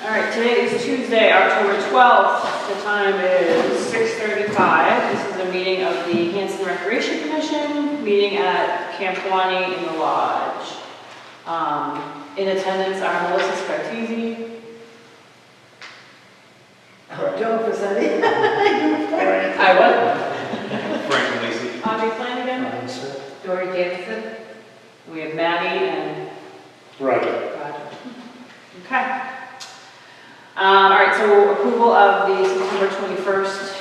All right, today is Tuesday, October 12th. The time is 6:35. This is a meeting of the Hanson Recreation Commission, meeting at Camp Wani in the Lodge. In attendance are Melissa Scartesi. Joe Presetti. Frank. I what? Frank and Lacey. Audrey Flanagan. Dory Jameson. We have Maddie and Right. Roger. Okay. All right, so approval of the September 21st,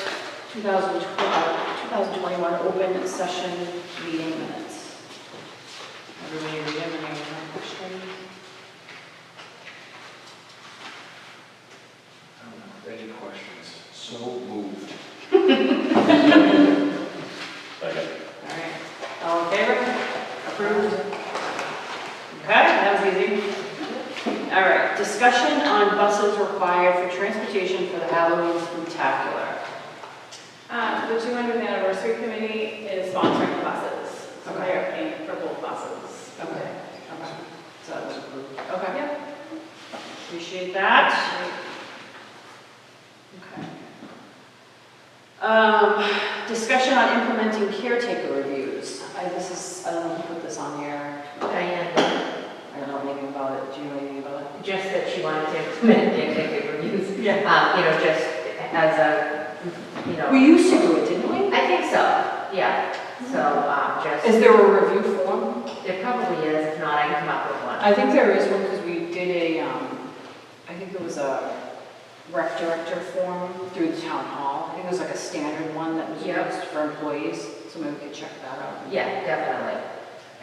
2021 open session meeting minutes. Everybody read them and any questions? Any questions? So moved. Second. All right, all in favor? Approved? Okay, that was easy. All right, discussion on buses required for transportation for the Halloween spectacular. The 200th anniversary committee is sponsoring the buses. So Okay. they are paying for both buses. Okay, okay. So that was approved. Okay, Yep. appreciate that. Okay. Discussion on implementing caretaker reviews. I don't know who put this on here. Diane, I don't know anything about it. Do you know anything about it? just that she wanted to implement the reviews. Yeah. Just as a, We used to do it, didn't we? I think so, yeah. So, just, Is there a review form? there probably is, if not, I can come up with one. I think there is one because we did I think it was a rec director form through the town hall. I think it was like a standard one that was Yep. used for employees, so maybe we could check that out. Yeah, definitely.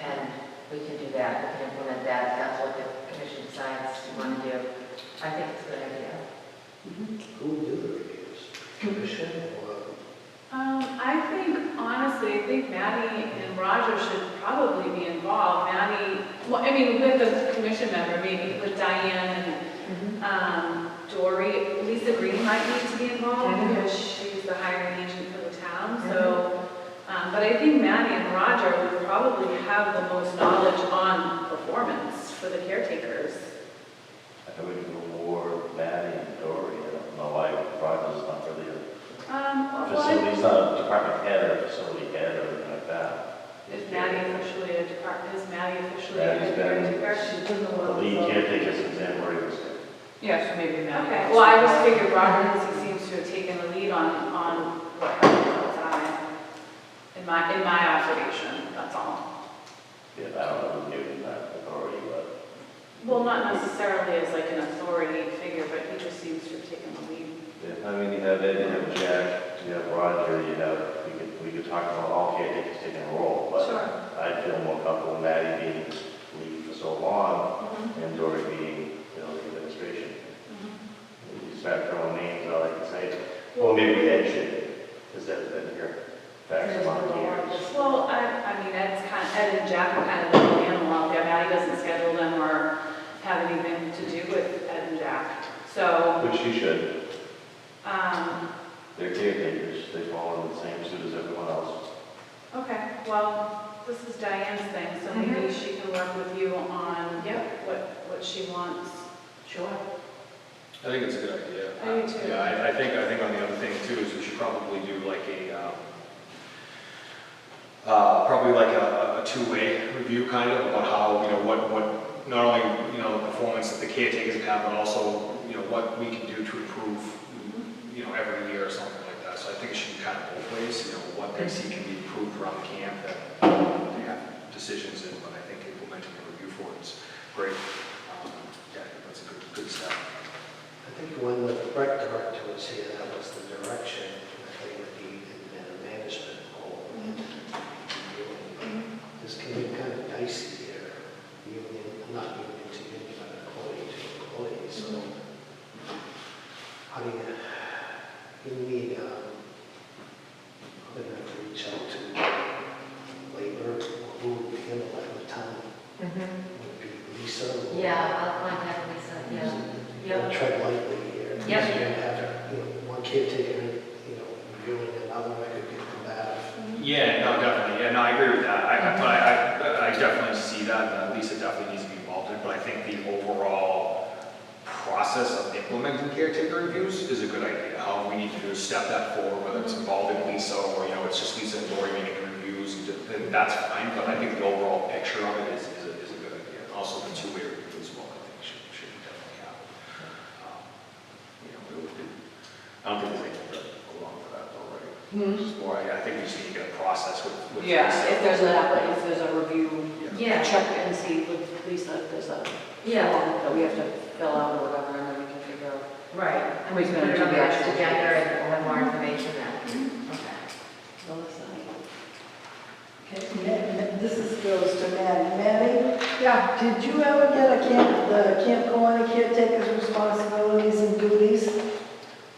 And we can do that, we can implement that, if that's what the commission decides to want to do. I think it's a good idea. Who will do the reviews? Commission or? I think Maddie and Roger should probably be involved. Maddie, well, I mean, with the commission member, maybe with Diane and Dory. Lisa Green might need to be involved because she's the hiring agent for the town. So, but I think Maddie and Roger would probably have the most knowledge on performance for the caretakers. I would go more Maddie and Dory. I don't know why Roger's not really a facility, he's not a department head or a facility head or anything like that. Is Maddie officially a department, is Maddie officially a Maddie's been caretaker? the lead caretaker since Anne Marie was there. Yeah, so maybe Maddie. Okay, well, I just figured Roger, because he seems to have taken the lead on what happened at the time, in my observation, that's all. Yeah, I don't know who gave him that authority, but. Well, not necessarily as like an authority figure, but he just seems to have taken the lead. Yeah, I mean, you have Ed, you have Jack, you have Roger, we could talk about all caretakers taking a role, but Sure. I feel more comfortable Maddie being lead for so long and Dory being, the administration. You start throwing names out, I can say, well, maybe Ed should, because that's been here facts among years. Well, I mean, Ed and Jack are kind of the little animal out there. Maddie doesn't schedule them or have anything to do with Ed and Jack. So, Which she should. They're caretakers, they fall in the same suit as everyone else. okay, well, this is Diane's thing, so maybe she can work with you on what she wants. Sure. I think it's a good idea. I do too. Yeah, I think on the other thing too is we should probably do like a two-way review kind of about how, what not only, the performance that the caretakers have, but also, what we can do to improve, every year or something like that. So I think it should be kind of both ways, what they see can be improved around the camp that they have decisions in, but I think implementing a review for it is great. Yeah, I think that's a good step. I think when the rec director was here, that was the direction that they would need in a management role. This can be kind of dicey here, not union to union, but employee to employee. So how do you need, I'm going to have to reach out to labor, or who would handle that in the town? Would it be Lisa? Or- Yeah, I'll contact Lisa, yeah. Yep. Tread lightly here. Yep. You're going to have, one caretaker, reviewing another, that could get combative. Yeah, no, definitely. Yeah, no, I agree with that. I definitely see that. Lisa definitely needs to be involved in it, but I think the overall process of implementing caretaker reviews is a good idea. How we need to do is step that forward, whether it's involving Lisa or, it's just Lisa and Lori making the reviews, and that's fine, but I think the overall picture of it is a good idea. And also the two-way review as well, I think should definitely happen. I don't think there's anything to go wrong for that already. It's more, I think we just need to get a process with Yeah, Lisa. if there's a review, Yeah. check and see with Lisa if there's a Yeah. form that we have to fill out or whatever, and then we can figure out. Right, and we Who's can gonna put it do on the the actual agenda and we'll have more information then. Okay. This goes to Maddie. Maddie? Yeah. Did you ever get the Camp Kawani caretaker's responsibilities and duties?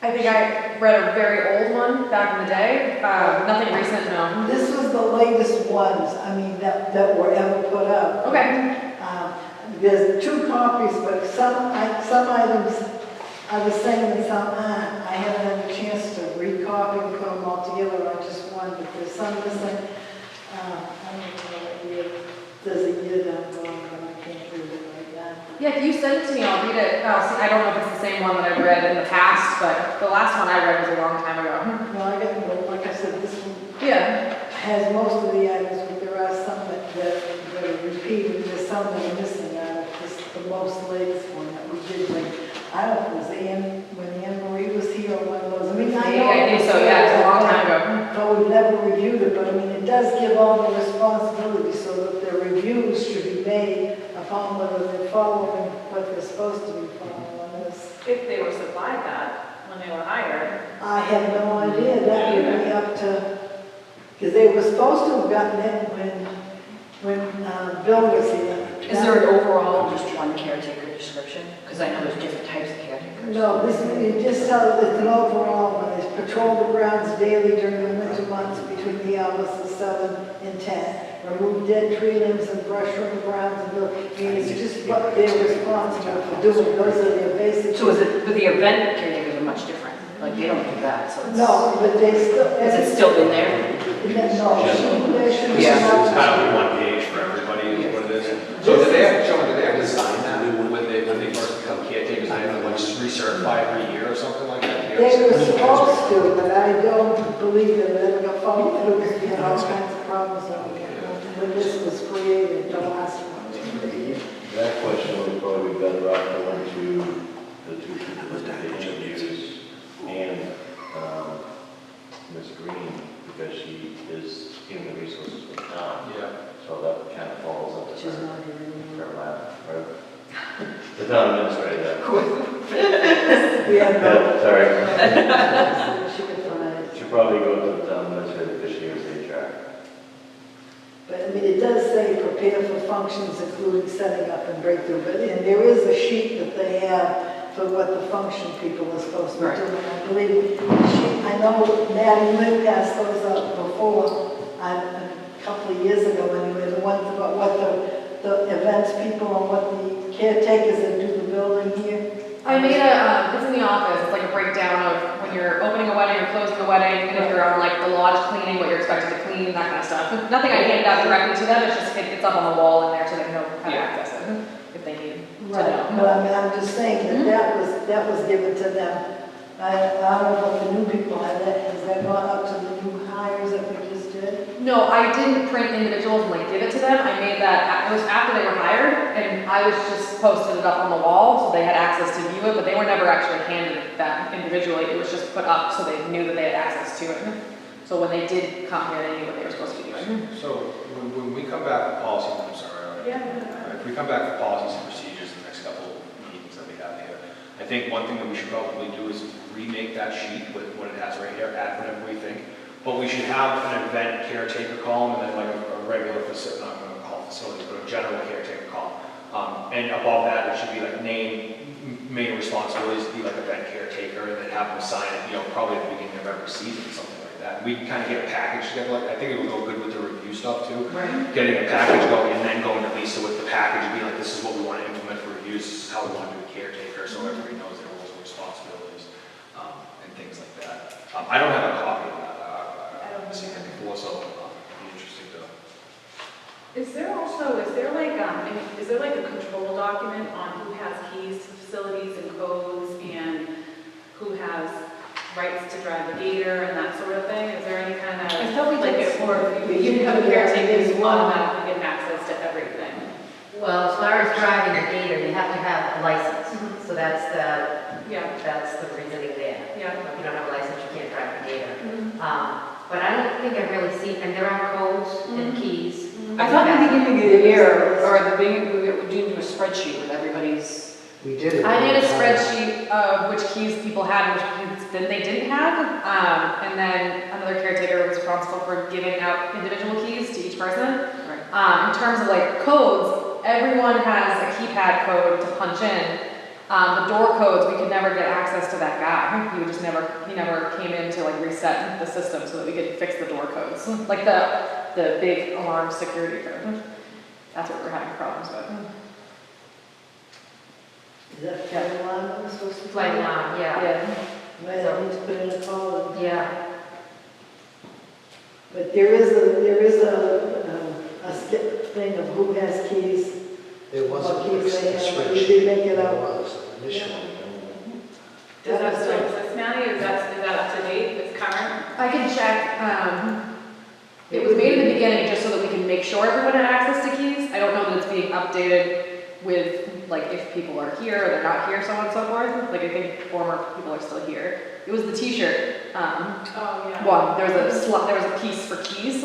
I think I read a very old one back in the day, nothing recent, no. This was the latest ones, that were ever put up. Okay. There's 2 copies, but some items are the same and some aren't. I haven't had a chance to recopy and put them all together on just one, but there's some missing. I don't know what year, there's a year down going, but I can't read it right now. Yeah, if you send it to me, I'll read it. I don't know if it's the same one that I've read in the past, but the last one I read was a long time ago. No, I got, like I said, this one Yeah. has most of the items, but there are some that are repeated, there's some that are missing out of this, the most latest one that we did when, I don't know, when Anne Marie was here or when it was, I know. I think so, yeah, it's a long time ago. No, we've never reviewed it, but it does give all the responsibility so that the reviews should be made upon whether they're following what they're supposed to be following. If they were supplied that when they were hired. I have no idea, that would be up to, because they were supposed to have gotten it when Bill was here. Is there an overall, just one caretaker description? Because I know there's different types of caretakers. No, it just tells it's an overall one. It's patrol the grounds daily during the winter months between the hours of 7 and 10. Remove dead tree limbs and brush from the grounds and it's just what they're responsible for doing. Those are their basic. So but the event caretakers are much different, like they don't do that, so it's. No, but they still. Is it still in there? No, there should be. Yeah. It's kind of one page for everybody, is what it is. So did they have to sign that when they first become caretakers? They have to recertify every year or something like that? They were supposed to, but I don't believe that it ever got followed through because we had all kinds of problems when this was created, the last one. That question would probably be better off going to the 2 people that they interviews and Ms. Green, because she is human resources for the town. Yeah. So that kind of falls into She's not here anymore. her lap, right? The town administrator. We had no. Sorry. She could find it. Should probably go to the town administrator because she is HR. But it does say prepare for functions including setting up and breakthrough, and there is a sheet that they have for what the function people are supposed to be doing. I believe, I know Maddie Lynn passed those up before, a couple of years ago anyway, the ones about what the events people and what the caretakers that do the building here. I made it's in the office, it's like a breakdown of when you're opening a wedding or closing a wedding, and if you're on like the lodge cleaning, what you're expected to clean, that kind of stuff. Nothing I handed out directly to them, it's up on the wall in there so they know how to access it if they need to Right, know. but I'm just saying that was given to them. I don't know if the new people had that, has that gone up to the new hires that we just did? No, I didn't print individuals and give it to them. I made that, it was after they were hired, and I was just posted it up on the wall, so they had access to view it, but they were never actually handed that individually. It was just put up so they knew that they had access to it. So when they did come here, they knew what they were supposed to be doing. So when we come back for policies, I'm sorry. If we come back for policies and procedures in the next couple of meetings that we have here, I think one thing that we should probably do is remake that sheet with what it has right here, add whatever we think. But we should have an event caretaker column and then like a regular facility, not going to call it facilities, but a general caretaker column. And above that, it should be like main responsibilities to be like event caretaker and then have them sign it, probably at the beginning of every season, something like that. We can kind of get a package together. I think it would go good with the review stuff too. Right. Getting a package going and then going to Lisa with the package and being like, this is what we want to implement for reviews, this is how we want to do a caretaker, so everybody knows their roles and responsibilities, and things like that. I don't have a copy of that. I haven't seen it before, so it'd be interesting to. Is there like a control document on who has keys to facilities and codes and who has rights to drive the gator and that sort of thing? Is there any kind of? I thought we Like, did. if, or if you have a caretaker, you automatically get access to everything. Well, as far as driving a gator, you have to have a license. So that's Yeah, the reasoning there. yeah. If you don't have a license, you can't drive a gator. But I don't think I've really seen, and there are codes and keys. I thought in the beginning of the year, or the beginning, we were doing a spreadsheet with everybody's. We did it. I made a one time. spreadsheet of which keys people had, and which keys they didn't have. And then another caretaker was responsible for giving out individual keys to each person. In terms of like codes, everyone has a keypad code to punch in. The door codes, we could never get access to that guy. He never came in to like reset the system so that we could fix the door codes. Like the big alarm security code. That's what we're having problems with. Is that flight alarm that was supposed to be? Flight alarm, yeah. Might I need to put in a call? Yeah. But there is a skip thing of who has keys. There was a What keys they have, spreadsheet. we did make it There up. was initially. Does that still exist, Maddie? Is that up to date? It's current? I can check. It was made in the beginning just so that we can make sure everyone had access to keys. I don't know that it's being updated with, like, if people are here or they're not here, so on and so forth. Like, I think former people are still here. It was the t-shirt, Oh, yeah. one. There was a piece for keys.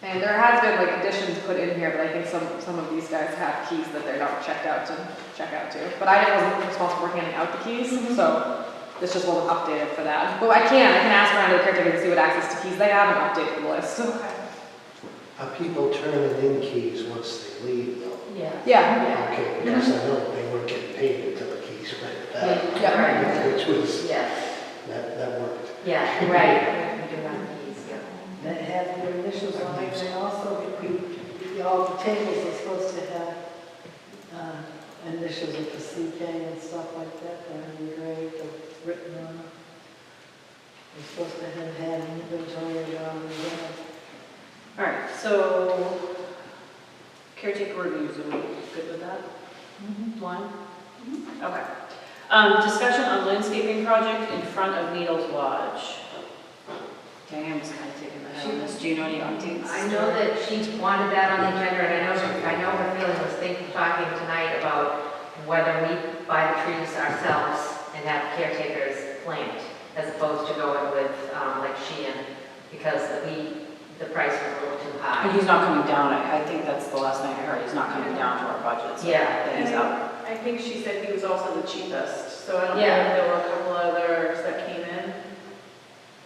And there has been, like, additions put in here, but I think some of these guys have keys that they're not checked out to. But I wasn't responsible for handing out the keys, so this just wasn't updated for that. But I can ask around to the caretaker to see what access to keys they have and update the list. Okay. Are people turning in keys once they leave though? Yeah. Yeah. Okay, because I know they weren't getting paid until the keys went back. Yeah. Right. Which was, Yes. that worked. Yeah, right. We do have keys, yeah. That had their initials on it, and also all the tables are supposed to have initials of the CK and stuff like that, they're engraved or written on them. They're supposed to have had inventory around the world. All right, so caretaker reviews, are we good with that? One? Okay. Discussion on landscaping project in front of Needles Lodge. Diane's kind of taking the head on this. Do you know any updates? I know that she wanted that on the agenda, and I know her feeling was talking tonight about whether we buy the trees ourselves and have caretakers plant, as opposed to going with, like Sheehan, because the price was a little too high. He's not coming down, I think that's the last thing I heard, he's not coming down to our budget, so Yeah. that he's out. I think she said he was also the cheapest, so I don't know Yeah. if there were a couple others that came in.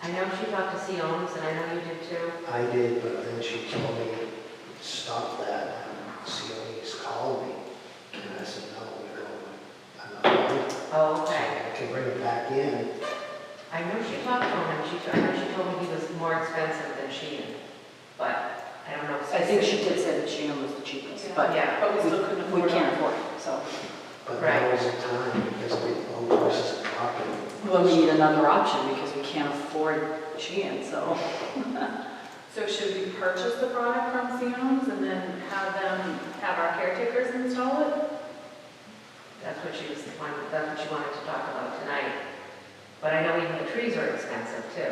I know she talked to Siones, and I know you did too. I did, but then she told me, stop that. See, he's called me. And I said, no, I'm not going. Oh, So okay. I can bring it back in. I know she talked to him, and I know she told me he was more expensive than Sheehan, but I don't know. I think she did say that Sheehan was the cheapest, Yeah. but Yeah. But we still couldn't afford we it. can't afford it, so. But Right. now is the time because the home prices are dropping. Well, we need another option because we can't afford Sheehan, so. So should we purchase the product from Siones and then have our caretakers install it? That's what she wanted to talk about tonight. But I know even the trees are expensive too.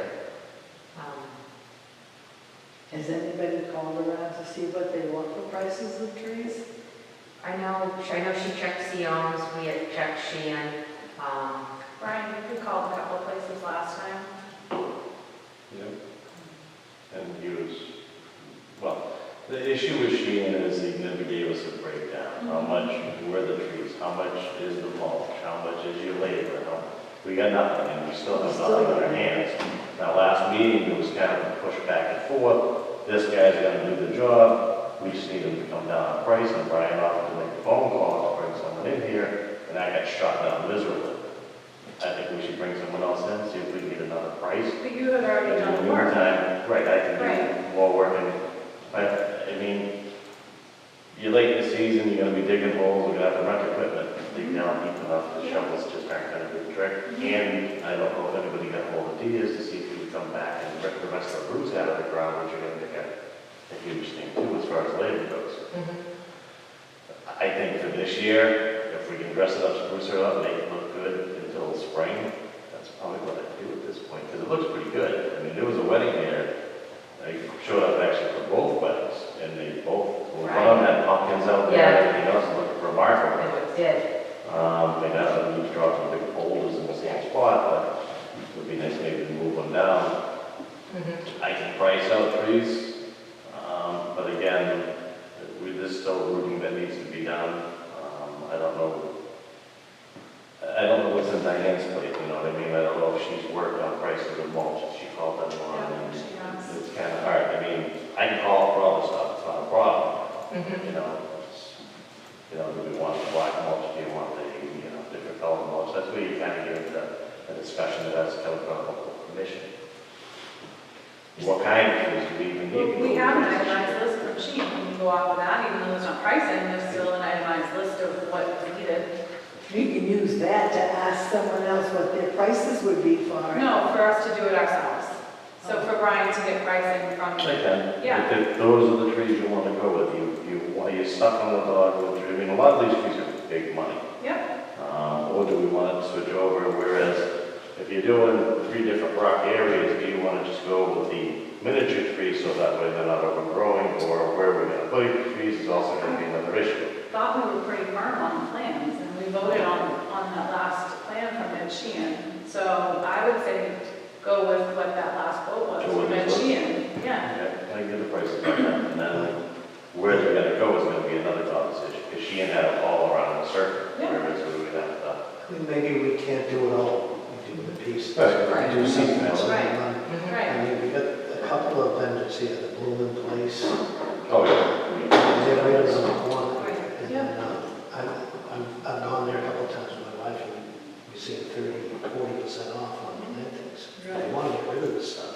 Has anybody called around to see what they want for prices of trees? I know she checked Siones, we had checked Sheehan. Brian, you called a couple of places last time. Yep. And he was, well, the issue with Sheehan is he never gave us a breakdown. How much were the trees? How much is the mulch? How much is your labor? We got nothing, and we still have nothing on our hands. Now, last meeting, there was kind of a push back and forth. This guy's gonna do the job. We just need him to come down on price, and Brian offered to make a phone call to bring someone in here, and I got shot down miserably. I think we should bring someone else in, see if we can get another price. But you had already done the work. Right, I can Right. do more work, but, I mean, you're late in the season, you're gonna be digging holes, we're gonna have to rent equipment, dig down deep enough, the shovels just aren't gonna do the trick. And I don't know if anybody got hold of Diaz to see if he would come back and rip the rest of the roots out of the ground, which are gonna make a huge thing too, as far as labor goes. I think for this year, if we can can dress it up, spruce it up, make it look good until spring, that's probably what I'd do at this point, because it looks pretty good. I mean, there was a wedding there, I showed up actually for both weddings, and they both, well, one of them had pumpkins out there, and everything else looked remarkable. It did. They got them, each dropped some big boulders in the same spot, but it would be nice maybe to move them down. I can price out trees, but again, there's still rooting that needs to be done. I don't know what's in Diane's plate, you know what I mean? I don't know if she's worked on prices of mulch, she called them on, and it's kind of hard. I mean, I can call for all the stuff, it's not a problem. You know, do we want the black mulch, do you want the, different color mulch? That's where you kind of get into a discussion that has to come from a local commission. What kind of trees do we even need? We have an itemized list from Sheet, when you go off of that, even though there's not pricing, there's still an itemized list of what's needed. You can use that to ask someone else what their prices would be for it. No, for us to do it ourselves. So for Brian to get pricing from, Okay. Yeah. If those are the trees you want to go with, you're stuck on the dogwood tree. I mean, a lot of these trees are big money. yeah, Or do we want to switch over, whereas if you're doing 3 different rock areas, do you want to just go with the miniature trees so that way they're not overgrowing, or where we're going to put the trees is also going to be another issue. thought we were pretty firm on the plans, and we voted on that last plan from Ed Sheehan. So I would say go with what that last quote was Go with from Ed this one? Sheehan. Yeah. Okay, I get the prices on that, and then where they're going to go is going to be another conversation, because she had it all around the circuit, Yeah. whereas we would have to. I mean, maybe we can't do it all, we do the pieces. Right. Do something else. Right. I Right. mean, we got a couple of vendors here, the Blooming Place, Oh, yeah. they're right around the corner. And, Yeah. I've gone there a couple of times with my wife, and we see 30-40% off on plantings. They want to get rid of this stuff.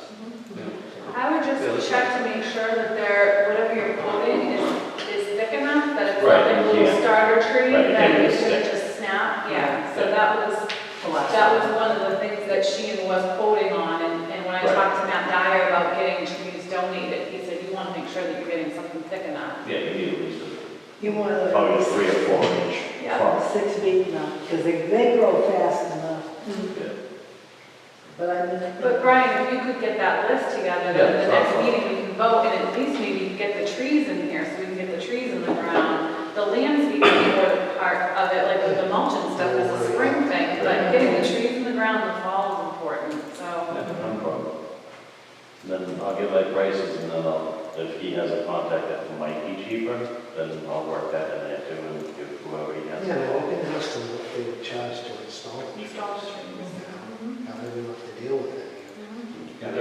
I would just check to make sure that whatever you're quoting is thick enough, that it's Right, not like a little yeah. starter tree Right, that yeah, you it's can thick. just snap. Yeah, so Yeah. that was one of the things that Sheehan was quoting on, and when I Right. talked to Matt Dyer about getting trees donated, he said, you want to make sure that you're getting something thick enough. Yeah, you need at least You want to probably at a 3 or 4 inch Yeah. trunk. 6 feet now, because they grow fast enough. Yeah. But I mean. But Brian, if you could get that list together, Yeah, then the next sure. meeting we can vote, and at least maybe get the trees in here, so we can get the trees in the ground. The landscaping part of it, like with the mulch and stuff, is a spring thing, but getting the trees in the ground in the fall is important, so. Yeah, no problem. Then I'll get my prices, and then if he has a contact that might be cheaper, then I'll work that in there too, and give whoever he has. Yeah, well, we can ask them what they would charge to install it. Install the trees. How do we have to deal with it? Yeah. And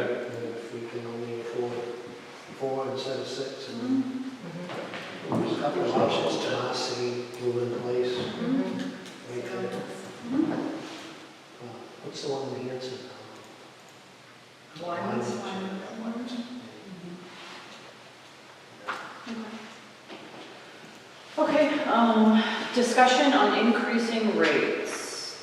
if we can only afford 4 instead of 6, and there's a couple of options, Tomasi, Blooming Place, right there. What's the one in Hanson? Okay, discussion on increasing rates.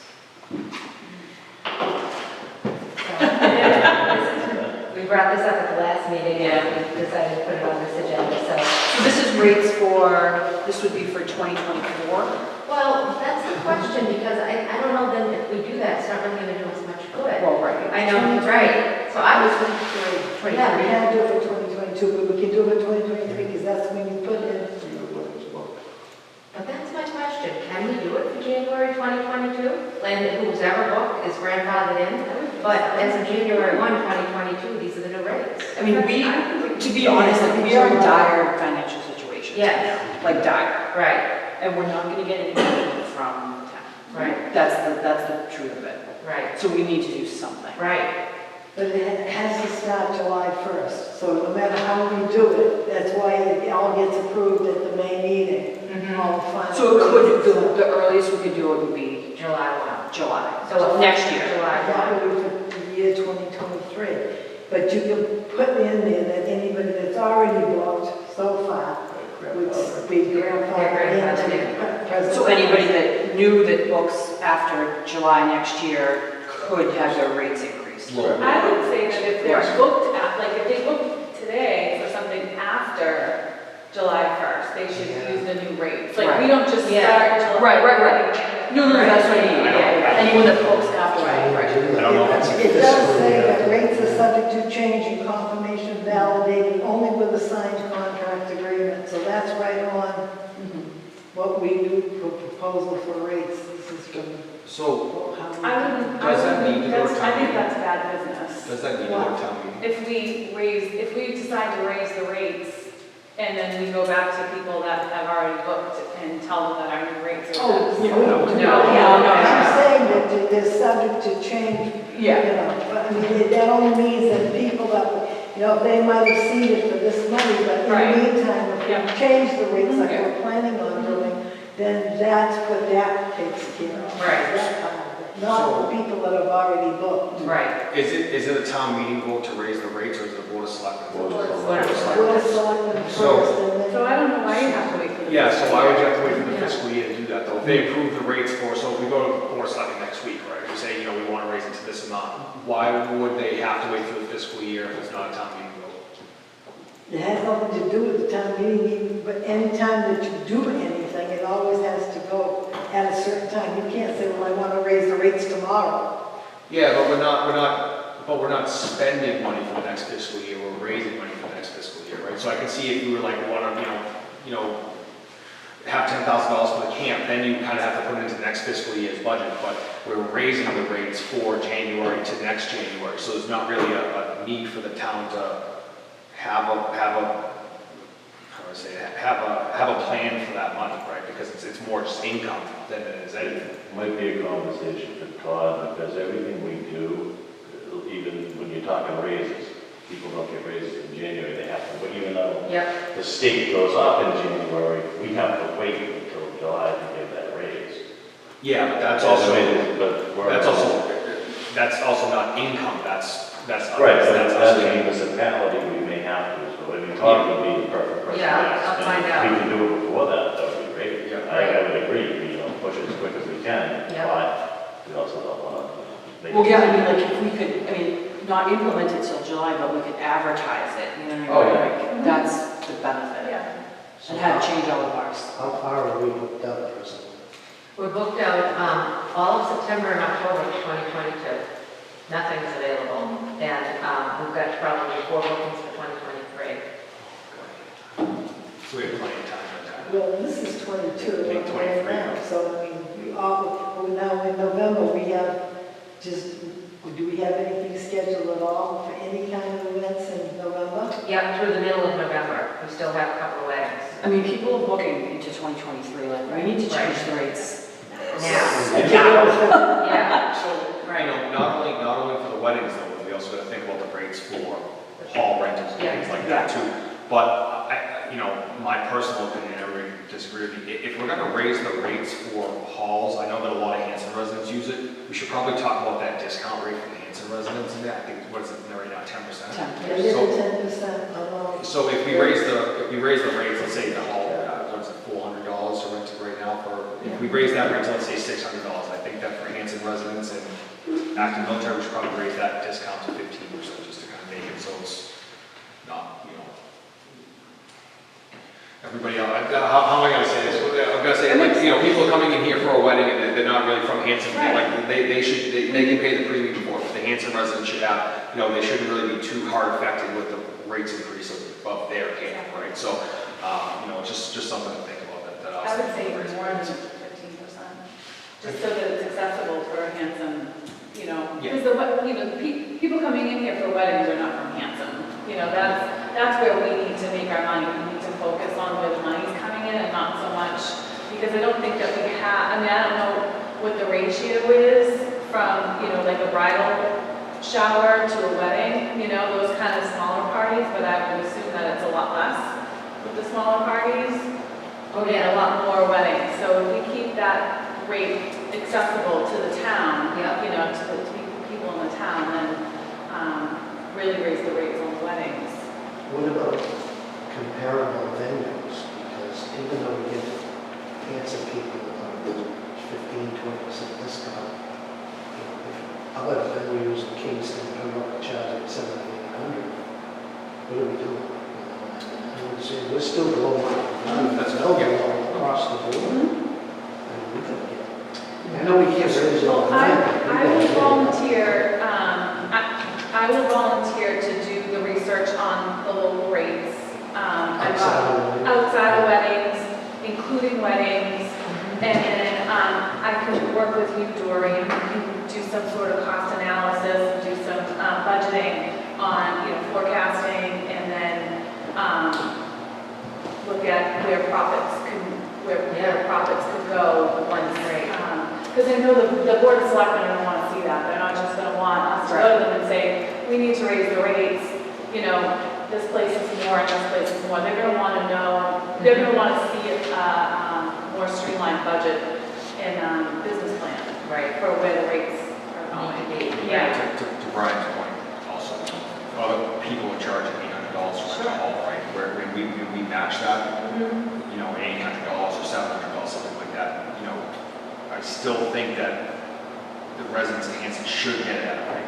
We brought this up at the last meeting, Yeah. and we decided to put it on this agenda, so. So this is rates this would be for 2024? Well, that's the question, because I don't know then if we do that, it's not really gonna do us much good. Well, right. I know, right, so I was, Yeah, we can't do it for 2022, but we can do it for 2023, because that's when you put in. but that's my question, can we do it for January 2022? And who's ever booked is grandfathered in, but as of January 1, 2022, these are the new rates. I mean, to be honest, like, we are in dire financial situations. Yes. Like dire, Right, and we're not gonna get any money from the town. right, That's the truth of it. right, So we need to do something. right. But it has to start July 1st, so no matter how we do it, that's why it all gets approved at the May meeting. All the final. So it could, the earliest we could do it would be July 1. July, So next year. July 1. That would be for the year 2023. But you can put in there that anybody that's already booked so far would be grandfathered in. So anybody that knew that books after July next year could have their rates increased. I would say that if they're booked, like if they booked today for something after July 1st. They should Yeah. use the new rates. Like, we don't just Yeah. start July. Right. No, that's what I mean, anyone that folks after. I don't know if it's It does say that rates are subject to change and confirmation validated only with a signed contract agreement. So that's right on what we do for proposal for rates. This is from, So, how we. I wouldn't, Does that need to go to I town think meeting? that's bad business. does that need to go to town meeting? If we decide to raise the rates, and then we go back to people that have already booked and tell them that our new rates are Oh, this. yeah, we don't do No, that. I'm saying that they're subject to change, you Yeah. know, but I mean, that only means that people that, you know, they might have seen it for this money, but in Right. the meantime, if Yeah. we change the rates like Yeah. we're planning on doing, then that's what that takes care of. Right. That part of it. Not the people that have already booked. Right. Is it a town meeting vote to raise the rates, or is it a board of selectmen? Board of Selectmen. We'll select them So- first and then. So I don't know why you have to wait for the. Yeah, so why would you have to wait for the Yeah. fiscal year to do that, though? If they approve the rates for, so if we go to board of selectmen next week, right, we say, we want to raise it to this amount, why would they have to wait for the fiscal year if it's not a town meeting vote? It has nothing to do with the town meeting, but anytime that you do anything, it always has to go at a certain time. You can't say, well, I want to raise the rates tomorrow. Yeah, but we're not spending money for the next fiscal year, we're raising money for the next fiscal year, right? So I can see if we were like, have $10,000 for the camp, then you kind of have to put it into the next fiscal year's budget, but we're raising the rates for January to next January, so there's not really a need for the town to have a plan for that money, right? Because it's more just income than it is anything. Might be a conversation for Todd, because everything we do, even when you're talking raises, people don't get raises in January, they have to, but even though Yep. the state goes up in January, we have to wait until July to give that raise. Yeah, but that's also not income, that's Right, us, but that's that's us. a municipality, we may have to, so I mean, Todd would be the perfect person. to Yeah, ask. I'll find And out. if we can do it before that, that would be great. Yeah. I would agree, push it as quick as we can, Yeah. but we also don't want to make. Well, yeah, I mean, like, if we could, not implement it till July, but we could advertise it, you know what I mean? Oh, yeah. Like, that's the benefit. Yeah. And have change all of ours. How far are we booked out presently? We're booked out all of September and October of 2022. Nothing's available. And we've got probably 4 bookings for 2023. So we have plenty of time to kind of. Well, this is 22 Make right 23. now, so I mean, now in November, we have do we have anything scheduled at all for any kind of events in November? Yep, through the middle of November. We still have a couple of weddings. I mean, people are booking into 2023, like, we need to change the rates. Now. Yeah. So, not only for the weddings though, but we also got to think about the rates for hall rentals and things like that too. But my personal opinion, everybody disagree with me, if we're going to raise the rates for halls, I know that a lot of Hanson residents use it, we should probably talk about that discount rate for the Hanson residents in that. I think, what is it, right now, 10%? 10. It is a 10% alone. So if we raise the rates, let's say the hall, what is it, $400 to rent it right now for, if we raise that rate to, let's say, $600, I think that for Hanson residents and active military, we should probably raise that discount to 15% just to kind of make it so it's not, everybody else, how am I gonna say this? I'm gonna say, like, people are coming in here for a wedding and they're not really from Hanson, like, they can pay the premium for it. The Hanson residents should have, they shouldn't really be too hard affected with the rates increases above their camp, right? So, just something to think about that I would say more than 15%, just so that it's accessible for Hanson, because people coming in here for weddings are not from Hanson. That's where we need to make our money. We need to focus on where the money's coming in and not so much, because I don't think that we have, I don't know what the ratio is from, like a bridal shower to a wedding, those kind of smaller parties, but I would assume that it's a lot less with the smaller parties. Oh, And yeah. a lot more weddings, so if we keep that rate accessible to the town, Yeah. to the people in the town, then really raise the rates on the weddings. What about comparable venues? Because even though we give Hanson people 15-20% discount, if other venues in Kingston come up and charge like $700-800, what are we doing? And saying, we're still below market value, that's well below across the board. And we can get- I know we can't raise it Well, all I night. will volunteer, I will volunteer to do the research on the local rates. Outside of weddings, including weddings, and then I can work with you, Dory, and we can do some sort of cost analysis, do some budgeting on, forecasting, and then look at where profits could go once. Because I know the board of selectmen don't want to see that. They're not just going to want us to go to them and say, we need to raise the rates, this place is more and this place is more. They're going to want to know, they're going to want to see a more streamlined budget and business plan. Right. For where the rates are going to be. Yeah. To Brian's point, also, other people are charging $800 for a hall, right? Where we match that, $800 or $700, something like that, I still think that the residents of Hanson should get that, right?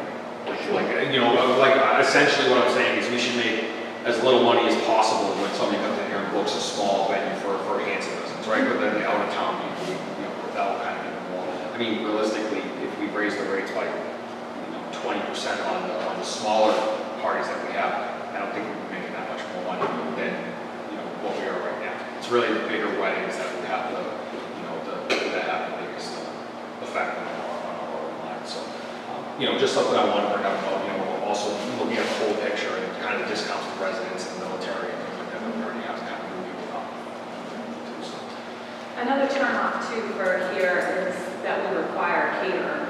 Essentially what I'm saying is we should make as little money as possible when somebody comes in here and books a small venue for Hanson residents, right? But then the out of town people, that will kind of get more. I mean, realistically, if we raise the rates by 20% on the smaller parties that we have, I don't think we'd be making that much more money than what we are right now. It's really the bigger weddings that would have that have the biggest effect on our bottom line. So, just something I want to bring up about, also looking at the whole picture and kind of the discounts for residents and military and things like that we already have to kind of move up. So, Another turn off too for here is that we require a caterer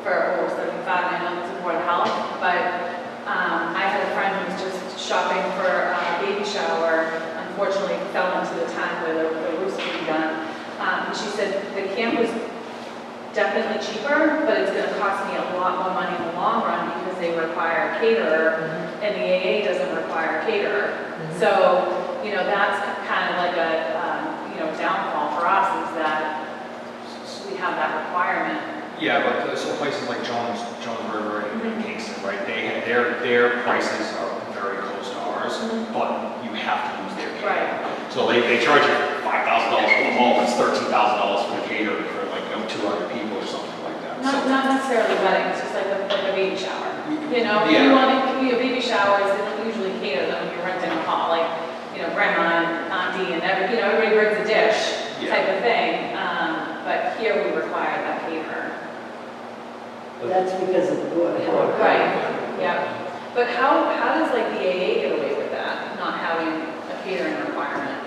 for over 75. I know it's a board of health, but I had a friend who was just shopping for a baby shower. Unfortunately, fell into the time where the roofs could be done. She said the camp was definitely cheaper, but it's going to cost me a lot more money in the long run because they require a caterer, and the AA doesn't require a caterer. So, that's kind of like a downfall for us is that we have that requirement. yeah, but so places like Jones River and Kingston, right? Their prices are very close to ours, but you have to use their caterer. Right. So they charge you $5,000 for the hall, it's $13,000 for the caterer for 200 people or something like that. Not necessarily weddings, just like a baby shower. If Yeah. you want to, baby showers, they don't usually cater them when you're renting a hall, like, grandma and auntie and everybody brings a dish type of thing. But here we require that caterer. That's because of the board of health. Right, yeah. But how does like the AA get away with that, not having a catering requirement?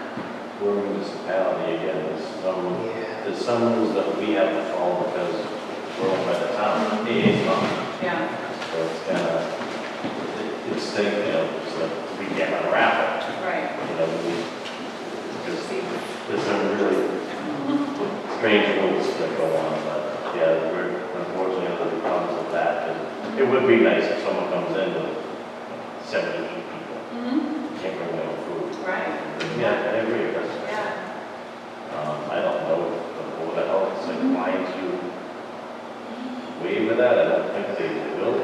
We're a municipality, again, there's some rules that we have to follow because we're owned by the town, it's not. Yeah. So it's kind of, it's so we can't unwrap it, Right. because there's some really strange rules that go on, but yeah, we're unfortunately under the problems with that. And it would be nice if someone comes in with 70 people, can't bring their own food. Right. Yeah, I agree, that's, Yeah. I don't know if the board of health is inclined to waiver that, I don't think they will.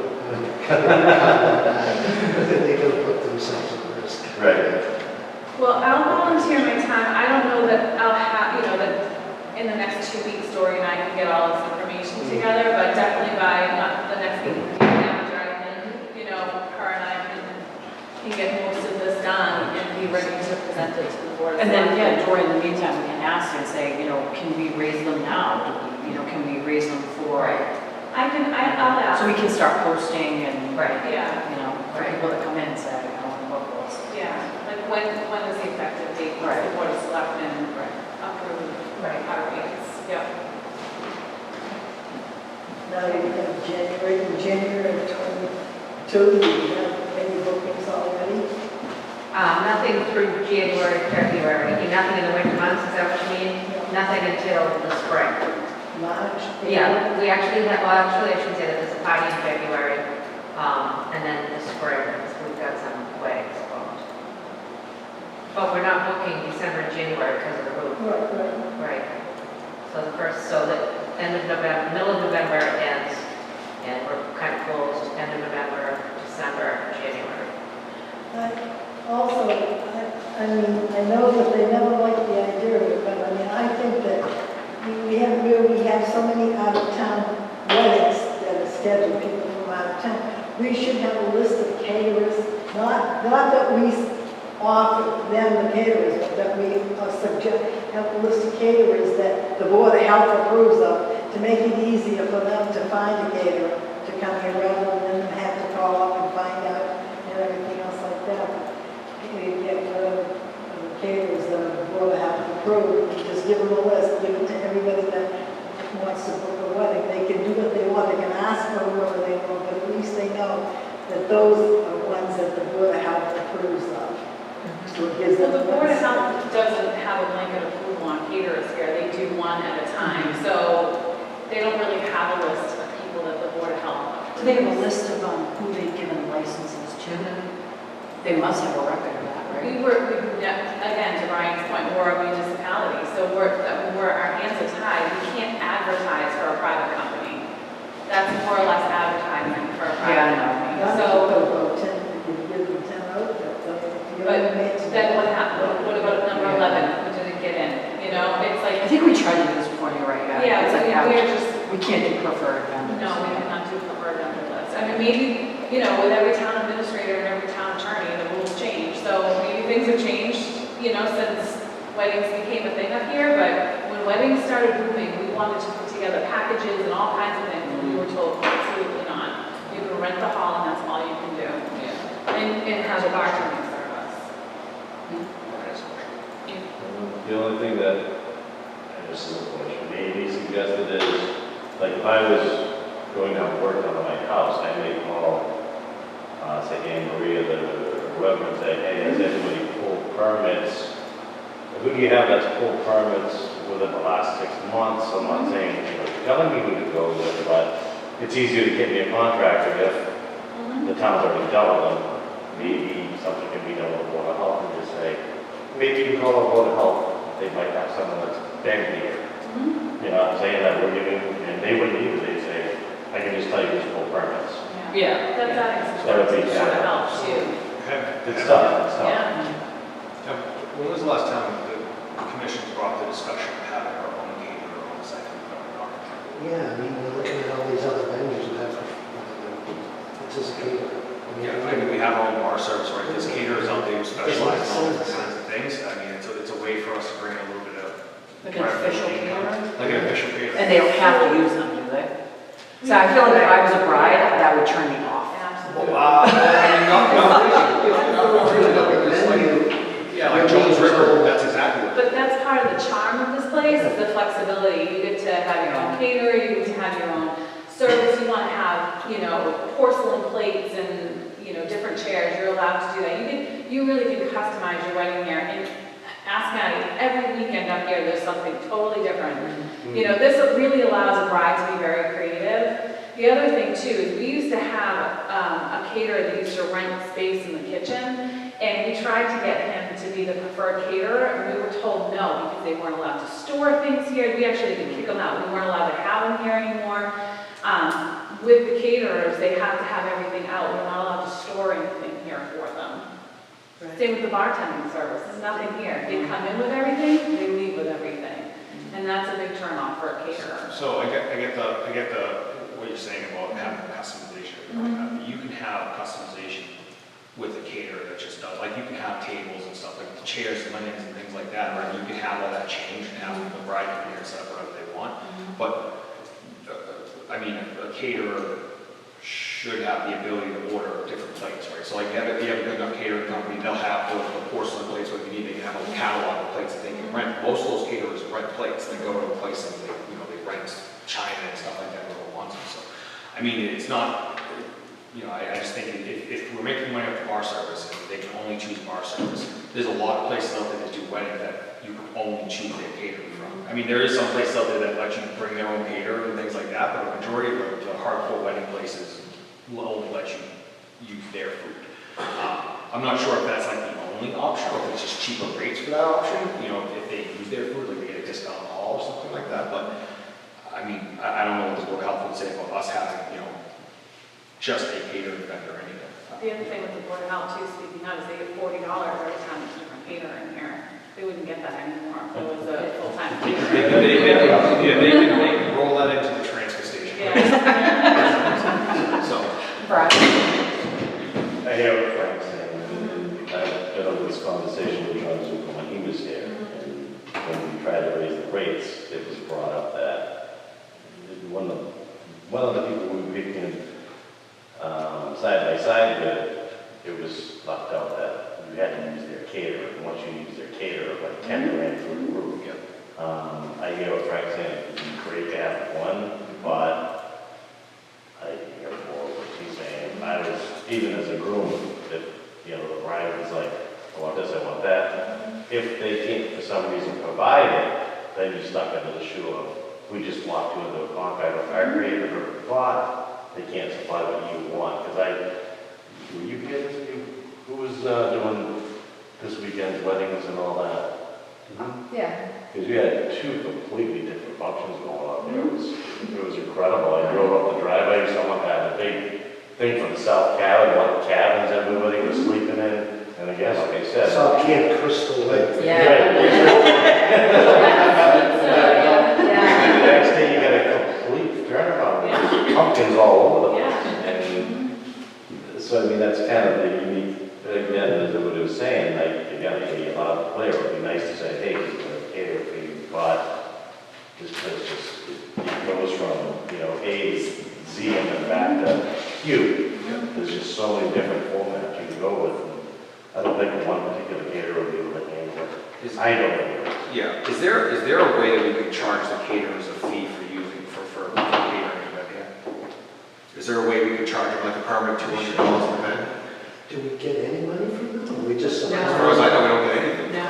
They don't put themselves at risk. Right. Well, I'll volunteer my time. I don't know that I'll have, that in the next 2 weeks, Dory and I can get all this information together, but definitely by the next meeting, the meeting after, I can, her and I can get most of this done and be ready to present it to the board. of And then, Selectmen. Dory, in the meantime, we can ask and say, can we raise them now? Can we raise them for? I'll ask. So we can start posting and, Yeah, for people that come in and say, I want to book those. yeah. Like when is the effective date? Once Right. the board of selectmen Right. approve Right. our rates. Yep. Now you have January of 22, you have any bookings already? Nothing through January, February, nothing in the winter months, is that what you mean? Nothing until the spring. March? Yeah, we actually have, I should say that there's a party in February, and then the spring, we've got some weddings booked. But we're not booking December and January because of the roof. Right. Right. So the end of November, middle of November ends, and we're kind of closed, end of November, December, January. Also, I mean, I know that they never liked the idea of it, but I mean, I think that we have so many out-of-town weddings that are scheduled, people from out of town. We should have a list of caterers, not that we offer them the caterers, but that we have a list of caterers that the Board of Health approves of, to make it easier for them to find a caterer to come here rather than them have to call up and find out and everything else like that. You get the caterers that the Board of Health approve, you just give them a list, give it to everybody that wants to book a wedding. They can do what they want, they can ask for whoever they want, but at least they know that those are ones that the Board of Health approves of. So it gives Well, them. the Board of Health doesn't have a blanket approval on caterers here, they do one at a time, so they don't really have a list of people that the Board of Health. Do they have a list of who they've given licenses to? They must have a record of that, right? Again, to Brian's point, we're a municipality, so our hands are tied, we can't advertise for a private company. That's more or less advertising for a private company, so. But then what happened? What about number 11? What did it get in? You know, it's like. I think we tried to do this before, you're right, yeah. Yeah, It's like, we're just. we can't do preferred vendors. No, we cannot do preferred vendor list. I mean, maybe, you know, with every town administrator and every town attorney, the rules change. So maybe things have changed, you know, since weddings became a thing up here. But when weddings started booming, we wanted to put together packages and all kinds of things. And we were told, absolutely not. You can rent the hall and that's all you can do. And have a bartending service. The only thing that, I just maybe suggested is, like if I was going down to work down at my house, I may call, say Anne Maria, whoever, and say, hey, has anybody pulled permits? Who do you have that's pulled permits within the last 6 months? I'm not saying, you know, you're telling me who to go with, but it's easier to get me a contractor if the town's already done with them. Maybe something can be done with the Board of Health and just say, maybe you can call the Board of Health. They might have someone that's been here. You know, I'm saying that we're giving, and they wouldn't either. They'd say, I can just tell you who's full permits. Yeah. That's That would be sort of kind help too. It's tough, it's tough. Yeah. When was the last time the commission brought the discussion of having our own caterer on site? Yeah, I mean, we're looking at all these other venues that have, it's just a caterer. Yeah, I mean, we have our own bar service, right? There's caterers out there who specialize in all different kinds of things. I mean, it's a way for us to bring a little bit of. Like an official caterer? Like an official caterer. And they don't have to use them, do they? So I feel like if I was a bride, that would turn me off. Absolutely. I mean, not really, because like, yeah, like Jones River, that's exactly what. But that's part of the charm of this place, is the flexibility. You get to have your own caterer, you get to have your own service. You want to have, you know, porcelain plates and, you know, different chairs. You're allowed to do that. You really can customize your wedding here. And ask Maddie, every weekend up here, there's something totally different. You know, this really allows a bride to be very creative. The other thing too is we used to have a caterer that used to rent space in the kitchen, and we tried to get him to be the preferred caterer, and we were told no because they weren't allowed to store things here. We actually had to kick them out. We weren't allowed to have them here anymore. With the caterers, they have to have everything out. We're not allowed to store anything here for them. Right. Same with the bartending service. There's nothing here. They come in with everything, they leave with everything. And that's a big turn off for a caterer. So I get what you're saying about having customization. You can have customization with a caterer that just does, like you can have tables and stuff, like the chairs, linens and things like that, right? You can have all that change and have the bride come here and set up whatever they want. But, I mean, a caterer should have the ability to order different plates, right? So like you have a good enough catering company, they'll have the porcelain plates, what you need, they can have a catalog of plates that they can rent. Most of those caterers rent plates, they go to a place and they rent china and stuff like that, whoever wants them. So, I mean, it's not, I just think if we're making money off the bar service and they can only choose bar service, there's a lot of places out there that do weddings that you can only choose their catering from. I mean, there is some places out there that let you bring their own caterer and things like that, but a majority of the hardcore wedding places will only let you use their food. I'm not sure if that's like the only option, or if it's just cheaper rates for that option, if they use their food, like they get a discount on the hall or something like that, but I mean, I don't know what the Board of Health would say about us having, just a catering vendor anyway. The other thing with the Board of Health too, speaking of, is they get $40 every time there's a different caterer in here. They wouldn't get that anymore if it was a full-time caterer. They can roll that into the transfer station. Yeah. So, Brad. I hear what Frank's saying, and I've been over this conversation with John Zuko when he was here, and when we tried to raise the rates, it was brought up that one of the people we were picking side by side with, it was left out that you had to use their caterer, and once you use their caterer, like 10 grand through the roof. I hear what Frank's saying, it'd be great to have one, but I hear more what she's saying. I was, even as a groom, if, you know, the bride was like, I want this, I want that. If they can't, for some reason, provide it, then you're stuck into the shoe of, we just walked into a contract with our creator or bought, they can't supply what you want. Because were you kids, who was doing this weekend's weddings and all that? Yeah. Because we had two completely different functions going on there. It was incredible. I drove up the driveway, someone had a big thing from the south cabin, what cabins everybody was sleeping in. And again, like I said. So Camp Crystal Lake. Yeah. And the next day you got a complete turnaround, pumpkins all over the place. Yeah. And so, I mean, that's kind of the unique, again, as what it was saying, like, again, a lot of player would be nice to say, hey, he's going to cater for you, but this place just, it goes from, you know, A to Z and then back to Q. There's just so many different formats you can go with. And I don't think one particular caterer would be able to handle it. I don't know. yeah, is there a way that we could charge the caterers a fee for using, for catering an event here? Is there a way we could charge them like a permit $200 an event? Do we get any money from them, or we just? No. As far as I know, we don't get anything. No.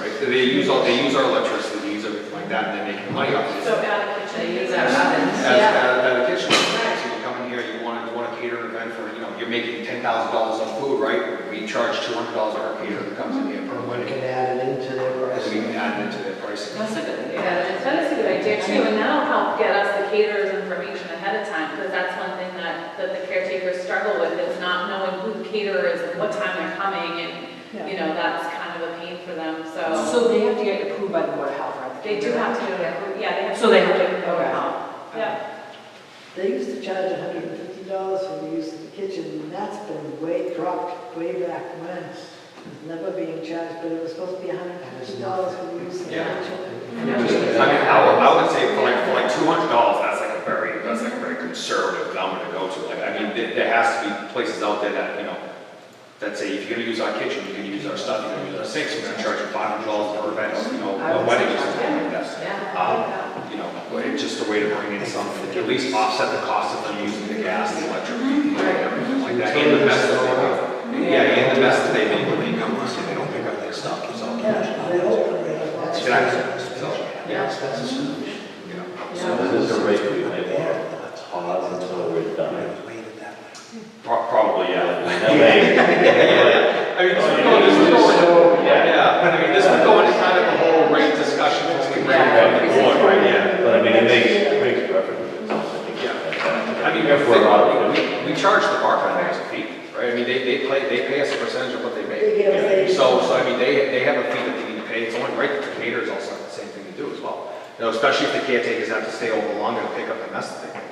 Right, they use our electricity, they use everything like that, and they're making money off of it. So out of kitchen. They use our ovens. At a kitchen, so you come in here, you want to cater an event for, you know, you're making $10,000 on food, right? We charge $200 per caterer that comes in here per We wedding. can add it into their And price. we can add it into their pricing. That's a good idea. Yeah, that is a good idea too, and that'll help get us the caterers information ahead of time, because that's one thing that the caretakers struggle with, is not knowing who the caterer is and what time they're coming, and, you know, that's kind of a pain for them, so. So they have to get approved by the Board of Health, right? They do have to, yeah, they have to. So they have to- get okay. help. Yeah. They used to charge $150 for the use of the kitchen, and that's been dropped way back when. It's never being charged, but it was supposed to be $150 for the use of the Yeah. kitchen. I mean, I would say for like $200, that's like a very conservative number to go to. Like, I mean, there has to be places out there that, you know, that say, if you're gonna use our kitchen, you can use our stuff, you can use our sinks, we're gonna charge you $500 per event, you know, a wedding or something like that. Yeah. You know, it's just a way to bring in something, at least offset the cost of them using the gas, the electric, everything like that, and the mess that they make. Yeah, and the mess that they make when they come, so they don't pick up their stuff, so. Yeah, they open it. Exactly, so, Yes, that's a solution. you know. So this is a rate we may want to pause until we're done. Probably, yeah. That may- I mean, this would go, yeah, I mean, this would go into kind of the whole rate discussion when we bring it from the board, right, yeah. But I mean, it makes perfect sense. I think. Yeah. I mean, If we're allowed to. we charge the park vendors a fee, right? I mean, they pay us a percentage of what they make. They give us a- So, I mean, they have a fee that they need to pay. It's only right that the caterers also have the same thing to do as well. You know, especially if the caretakers have to stay over longer to pick up the mess that they make.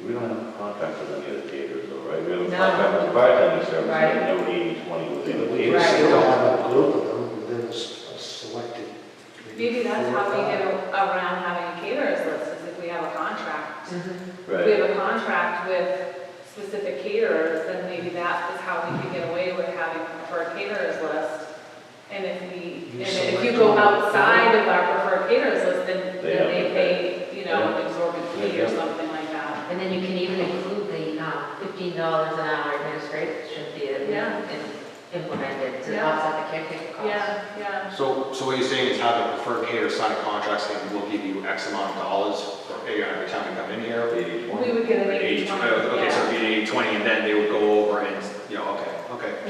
We don't have a contract with any of the caterers though, right? We have a No. contract with bartending service, Right. and no 80/20 with the We caterers. still have a group of them within a selected. Maybe that's how we get around having a caterers list, is if we have a contract. If we Right. have a contract with specific caterers, then maybe that is how we can get away with having a preferred caterers list. And if you go outside of our preferred caterers list, then they pay, you know, an exorbitant fee or something like that. And then you can even include the $15 an hour administration fee that Yeah. we implemented to Yeah. offset the caretaker costs. Yeah. So what you're saying is have a preferred caterer sign a contract saying we'll give you X amount of dollars for every time you come in here. 80/20. We would get an 80/20, Okay, so yeah. it'd be 80/20, and then they would go over and, you know, okay.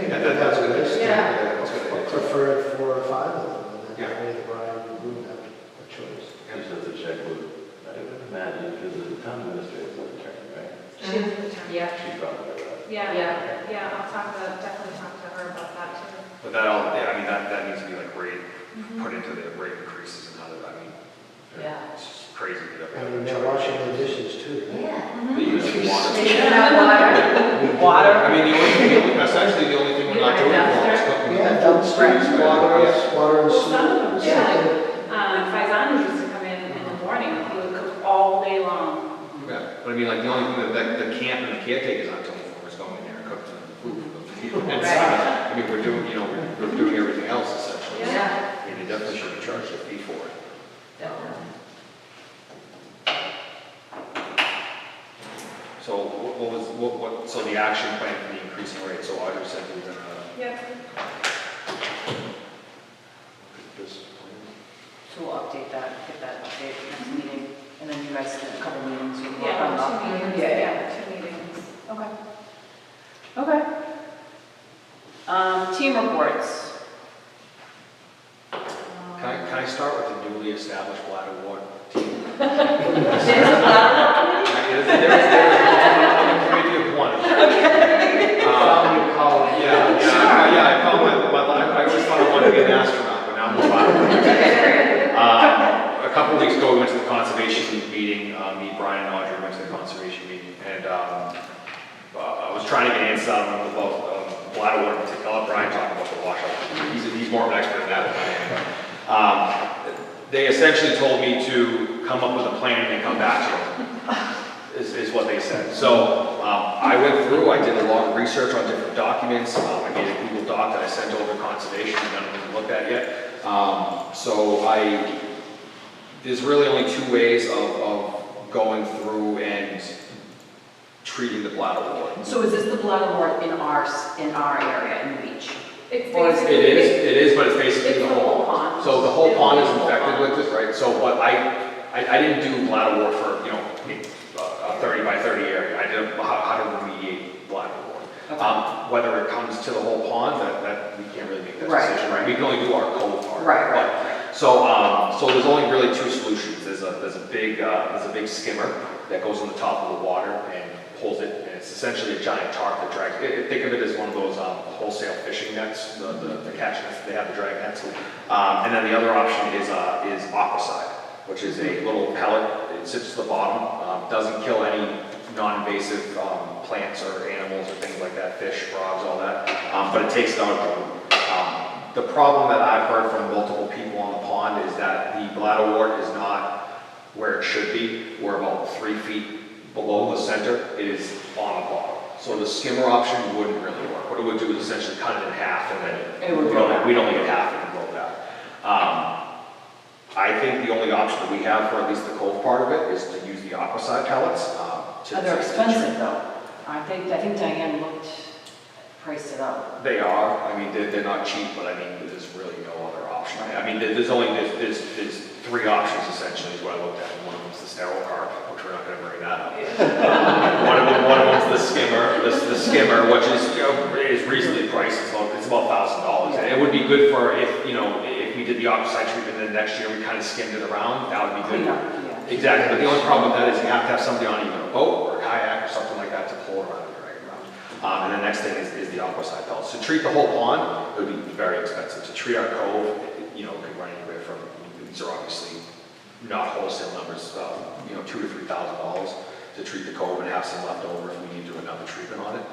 Yeah, that's good. Yeah. That's good. Preferred 4 or 5 of them, and then Yeah. that way the bride and groom have a choice. Just have to check with, I would imagine, because the town administrator is an attorney, right? She was an attorney. Yeah. She's probably right. Yeah, Yeah. yeah, definitely talk to her about that too. But that all, yeah, I mean, that needs to be like put into the rate increases and how that, I mean, Yeah. it's just crazy that I we mean, they're washing the dishes too. Yeah. They use water. They should have water. Water. I mean, essentially, the only thing we're not doing for them is cooking. Yeah, downstairs, water and Well, soup. some of them, Yeah. Faisano used to come in the morning, and he would cook all day long. Yeah, but I mean, like, the only thing that the camp and the caretakers aren't doing for is going in there and cooking the food for the people. And so, I mean, we're doing, we're doing everything else essentially. Yeah. I mean, they definitely should be charged a fee for it. Definitely. So so the action plan for the increasing rate, so Audrey said we were gonna. Yep. This So we'll update that, get that update next meeting, and then you guys have a couple meetings. we can work Yeah, on that. 2 meetings, Yeah, yeah, 2 meetings. Okay. Okay. Team reports. Can I start with the newly established bladder ward team? There's a flower. I'm a committee of one. I found my life. I always thought I wanted to be an astronaut, but now I'm a bladder. A couple of weeks ago, we went to the conservation meeting. Me, Brian, and Audrey went to the conservation meeting, and I was trying to get answers out of them about bladder ward in particular. I'll let Brian talk about the washout. He's more of an expert in that than I am. They essentially told me to come up with a plan and then come back to you, is what they said. So I went through, I did a lot of research on different documents. I made a Google Doc that I sent over to conservation, none of them looked at yet. There's really only two ways of going through and treating the bladder wart. So is this the bladder wart in our area, in the beach? It's Or is basically. It is, but it's basically It's the the whole. whole pond. So the whole pond is It's the whole infected pond. with it, right? So, but I didn't do bladder wart for, a 30 by 30 area. I did how to remediate bladder wart. Okay. Whether it comes to the whole pond, that we can't really make that Right. decision, right? We can only do our cove part. Right. But- So there's only really two solutions. There's a big skimmer that goes on the top of the water and pulls it, and it's essentially a giant tarp that drags. Think of it as one of those wholesale fishing nets, the catch nets. They have the drag nets. And then the other option is aquacide, which is a little pellet. It sits at the bottom, doesn't kill any non-invasive plants or animals or things like that, fish, frogs, all that. But it takes it out of the root. The problem that I've heard from multiple people on the pond is that the bladder wart is not where it should be. We're about 3 feet below the center. It is on the bottom. So the skimmer option wouldn't really work. What it would do is essentially cut it in half, and then It would go back. we'd only get half and go back. I think the only option that we have for at least the cove part of it is to use the aquacide pellets. They're expensive though. I think Diane priced it out. They are. I mean, they're not cheap, but I mean, there's really no other option. I mean, there's three options essentially is what I looked at. One of them's the sterile carp, which we're not going to bring that up. One of them's the skimmer, which is reasonably priced. It's about $1,000. And it would be good for if we did the aquacide treatment, and then next year we kind of skimmed it around. That would be good. Clean up, yeah. Exactly. But the only problem with that is you have to have somebody on either a boat or a kayak or something like that to pull it around and drag it around. And the next thing is the aquacide pellets. To treat the whole pond, it would be very expensive. To treat our cove, it could run anywhere from, these are obviously not wholesale numbers, $2,000 to $3,000 to treat the cove and have some left over if we need to do another treatment on it.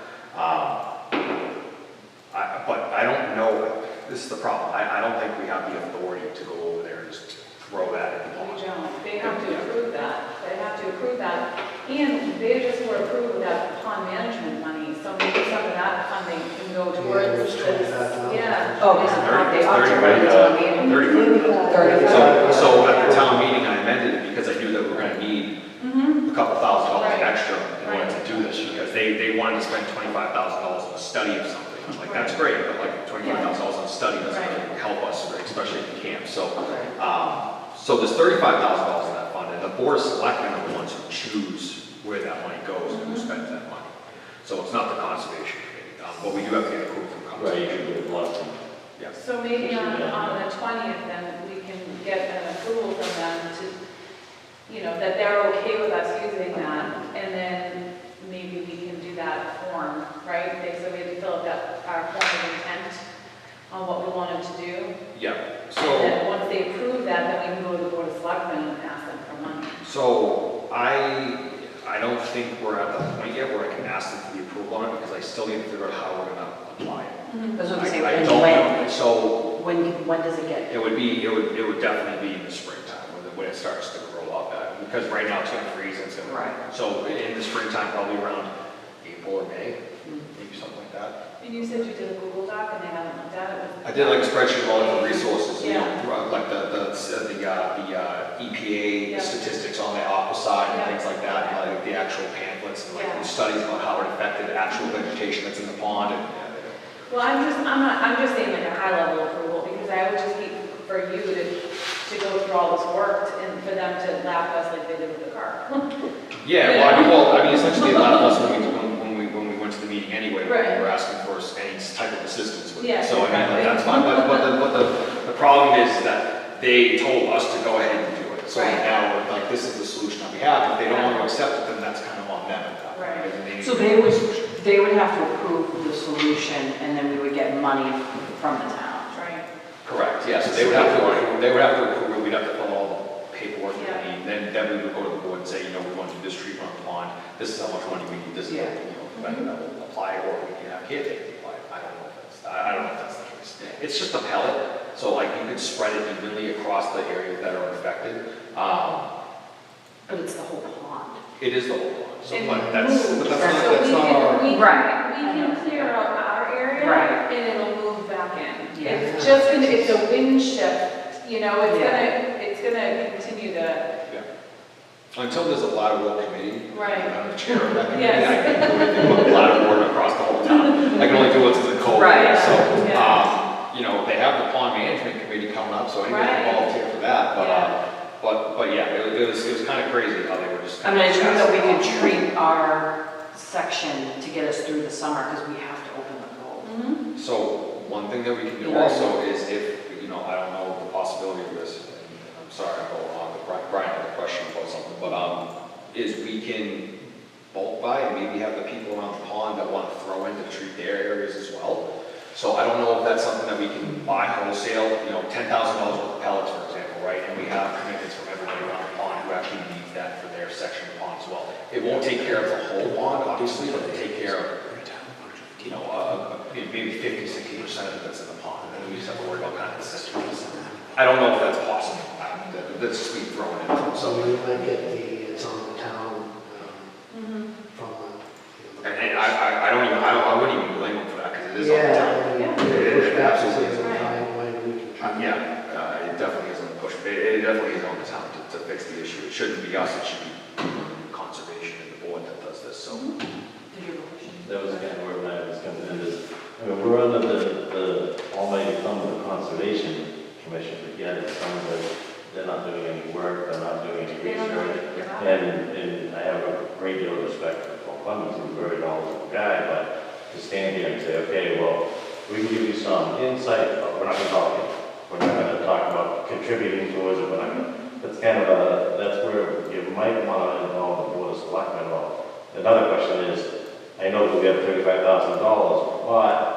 But I don't know, this is the problem. I don't think we have the authority to go over there and just throw that in the pond. We don't. They have to approve that. They have to approve that. And they just were approved without pond management money, so maybe some of that funding can go towards it was this. 25,000. Yeah. Oh, because they upped it right at the meeting. 35. So at the town meeting, I amended it because I knew that we were going to need Mm-hmm. a couple $1,000 Right. extra in order to do this, because they wanted to spend $25,000 on a study of something. I'm like, that's great, but like $25,000 on a study doesn't really help us, especially if you can't. So there's $35,000 in that fund, and the board of selectmen are the ones who choose where that money goes and who spends that money. So it's not the conservation committee, but we do have to get approval from Right, you conservation. should get blessing. Yeah. So maybe on the 20th, then we can get an approval from them to, that they're okay with us using that, and then maybe we can do that form right? They said we had to fill out our form of intent on what we wanted to do. Yeah, And so, then once they approve that, then we can go to the Board of Selectmen and ask them for money. so I don't think we're at the point yet where I can ask them for the approval on it, because I still need to figure out how we're gonna apply it. That's what I'm I saying, I and don't when, know, so when does it get? it would definitely be in the springtime, when it starts to grow up, because right now it's gonna freeze, and it's gonna. Right. So in the springtime, probably around April or May, maybe something like that. And you said you did a Google Doc and they haven't looked at it? I did like a spreadsheet of all the resources, you Yeah. know, like the EPA Yeah. statistics on the aqua side and Yeah. things like that, and like the actual pamphlets and like Yeah. the studies about how it affected actual vegetation that's in the pond and. Well, I'm just saying like a high level approval, because I would just hate for you to go through all this work and for them to laugh at us like they did with the car. Yeah, well, I mean, essentially a lot of us when we went to the meeting anyway, we Right. were asking for any type of assistance with Yeah, it. So I mean, exactly. like, that's fine, but the problem is that they told us to go ahead and do it. So Right. now, like, this is the solution that we have. If they don't want to accept it, then that's kind of on them at that point. Right. And need So to- they would have to approve the solution, and then we would get money from the town. Right. Correct, yeah, so they would have to approve it, we'd have to fill all the paperwork that Yeah. we need. Then we would go to the board and say, you know, we want to do this treatment on the pond, this is how much money we need, this is, Yeah. whether that will apply, or we can have caretakers apply. I don't know if that's the case. It's just a pellet, so like you could spread it evenly across the areas that are affected. But it's the whole pond. It is the whole pond, so, And but that's move. not, So that's not our. Right. We can clear out our area. Right. And it'll move back in. Yeah. It's just gonna, it's a wind shift, you know, Yeah. it's gonna continue to, Until there's a bladder board committee. Right. I'm the chair of that committee, Yes. I can do anything with bladder board across the whole town. I can only do what's in the code. Right. So, Yeah. you know, they have the pond management committee coming up, so anybody Right. can volunteer for that. Yeah. But yeah, it was kind of crazy how they were just. I mean, it's true that we could treat our section to get us through the summer, because we have to open the pool. So one thing that we can do Yeah. also is if, you know, I don't know the possibility of this, and I'm sorry, I'm going on, but Brian had a question about something, but, is we can bulk buy and maybe have the people around the pond that want to throw in to treat their areas as well. So I don't know if that's something that we can buy wholesale, you know, $10,000 worth of pellets, for example, right? And we have commitments from everybody around the pond who actually needs that for their section of the pond as well. It won't take care of the whole pond, obviously, but it'll take care of, you know, maybe 50-60% of it that's in the pond, and then we just have to worry about kind of the systems. I don't know if that's possible. That's just me throwing it out. So So, we might get it's on the town, from, and I wouldn't even blame them for that because it is on the town. Push back to Absolutely. some time when we can. It definitely is on the push. It definitely is on the town to fix the issue. It shouldn't be us. It should be conservation and the board that does this. So. Did you have a question? That was kind of where I was coming in, is, I mean, we're under the almighty thumb of the Conservation Commission, but yet it sounds like they're not doing any work, they're not doing any they don't know research. what you're about. And I have a great deal of respect for Paul Clemens, he's a very knowledgeable guy, but to stand here and say, okay, well, we can give you some insight, but we're not gonna talk to you. We're not gonna talk about contributing towards it, we're not gonna, that's kind of that's where you might want to involve the Board of Selectmen. Well, another question is, I know that we have $35,000, but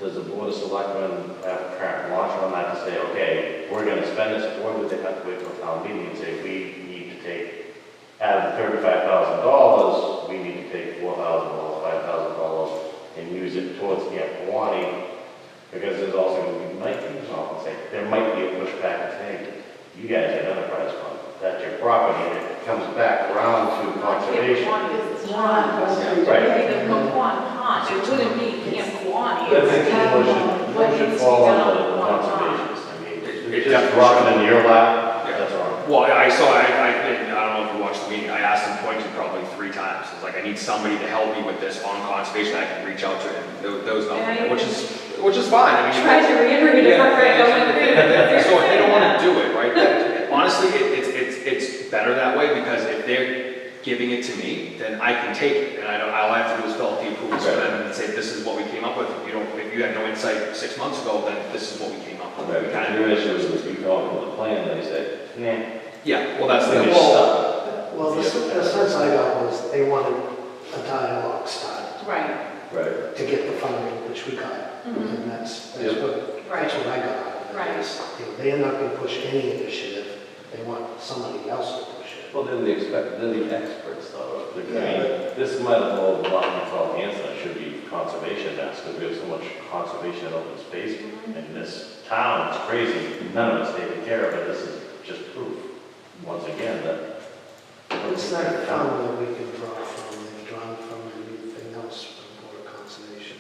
does the Board of Selectmen have carte blanche on that to say, okay, we're gonna spend this, or do they have to wait till town meeting and say, we need to take, out of the $35,000, we need to take $4,000, $5,000 and use it towards Camp Kawani, because there's also going to be, there might be a pushback and say, you guys have enterprise fund, that's your property, and it comes back around to conservation. It's Pond. Right. It would be the Pond, it wouldn't be Camp Kawani. I think What it should needs to be fall done under on the Pond. conservation. I mean, It it's just definitely dropping in your lap, Yeah. that's wrong. Well, I don't know if you watched the meeting, I asked him pointedly probably 3 times. I was like, I need somebody to help me with this on conservation, I can reach out to, and there was nothing, which is fine. I mean, Try to reiterate it for so if they don't want to do it, right, honestly, it's better that way, because if they're giving it to me, then I can take it, and all I have to do is fill out the approvals for them and say, this is what we came up with. If you had no insight 6 months ago, then this is what we came up with. Right, We because kinda- your issue is you come up with a plan, and they say, nah. Yeah, well, that's the, They're well, stuck. Well, the sense I got was they wanted a dialogue started. Right, Right. to get the funding, which we got. And that's Yep. what I got out of it. Right. is, you know, they're not going to push any initiative. They want somebody else to push it. Well, they're the experts though. I Yeah, mean, this might have all a lot from Hanson, it should be conservation maps, because we have so much conservation and open space in this town, it's crazy. None of it's taken care of, but this is just proof, once again, that. It's not a fund that we can draw from. They've drawn from everything else from Board of Conservation.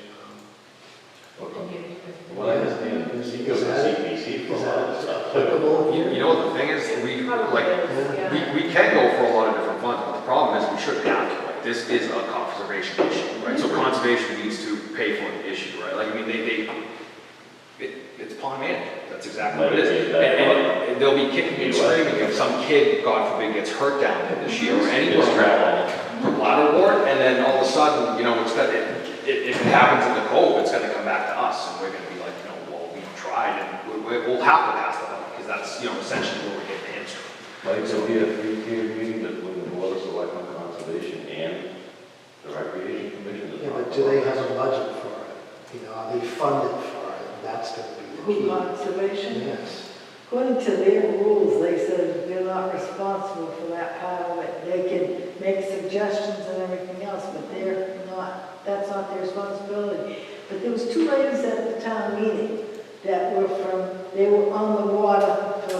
What I understand, is you go to CPC for a lot of stuff. Applicable? You know what the thing is, we, probably like, is, yeah. we can go for a lot of different funds, but the problem is we shouldn't have to. Like, this is a conservation issue, right? So conservation needs to pay for the issue, right? Like, I mean, it's pond management, that's exactly what it is. And they'll be kicking and screaming if some kid, God forbid, gets hurt down there this year, or anywhere from bladder wart, and then all of a sudden, you know, if it happens in the cove, it's gonna come back to us, and we're gonna be like, you know, well, we tried, and we'll have to pass that up, because that's, you know, essentially where we're getting hamstrung. Like, so we had a three-tier meeting that with the Board of Selectmen, Conservation, and the Recreation Commission. Yeah, but do they have a budget for it? You know, are they funded for it? That's going to be the Who key. conservation? Yes. According to their rules, they said they're not responsible for that part of it. They can make suggestions and everything else, but they're not, that's not their responsibility. But there was two ladies at the town meeting that were from, they were on the water,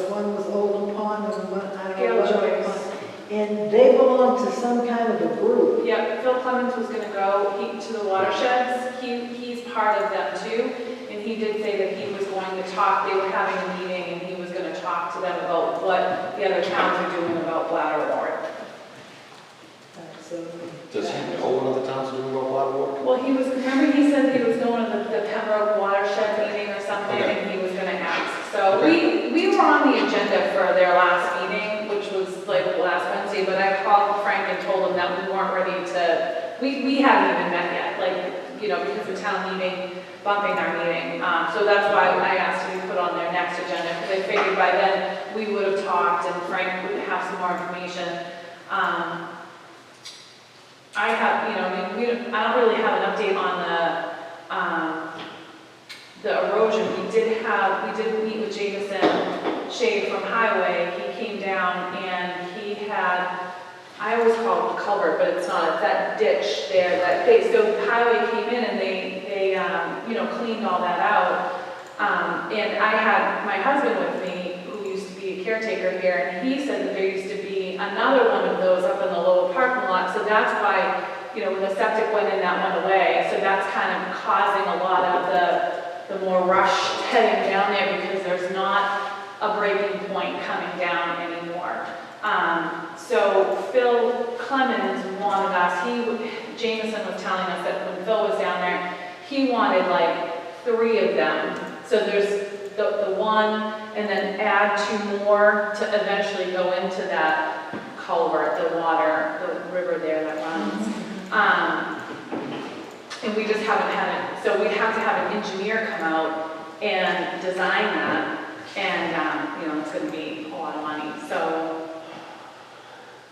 one was Old Pond and one, I don't know. Gail what Joyce. pond. And they belong to some kind of a group. Yep, Phil Clemens was gonna go to the watersheds, he's part of them too, and he did say that he was going to talk, they were having a meeting, and he was gonna talk to them about what the other towns are doing about bladder wart. So, Does he know what other towns are doing about bladder wart? Well, he was, remember he said he was going to the Pembroke watershed meeting or something, Okay. and he was gonna ask. So we were on the agenda for their last meeting, which was like last Wednesday, but I called Frank and told him that we weren't ready to, we hadn't even met yet, like, you know, because of town meeting, bumping our meeting. So that's why I asked to be put on their next agenda, because I figured by then we would have talked and Frank would have some more information. I have, you know, I mean, I don't really have an update on the erosion. We did meet with Jameson Shea from Highway. He came down and he had, I always call it a culvert, but it's not, it's that ditch there, that base. So Highway came in and they you know, cleaned all that out. And I had my husband with me, who used to be a caretaker here, and he said that there used to be another one of those up in the lower parking lot. So that's why, you know, when the septic went in, that went away. So that's kind of causing a lot of the more rush heading down there, because there's not a breaking point coming down anymore. So Phil Clemens wanted us, Jameson was telling us that when Phil was down there, he wanted like 3 of them. So there's the one, and then add 2 more to eventually go into that culvert, the water, the river there that runs. And we just haven't had it. So we'd have to have an engineer come out and design that. And, you know, it's going to be a lot of money. So,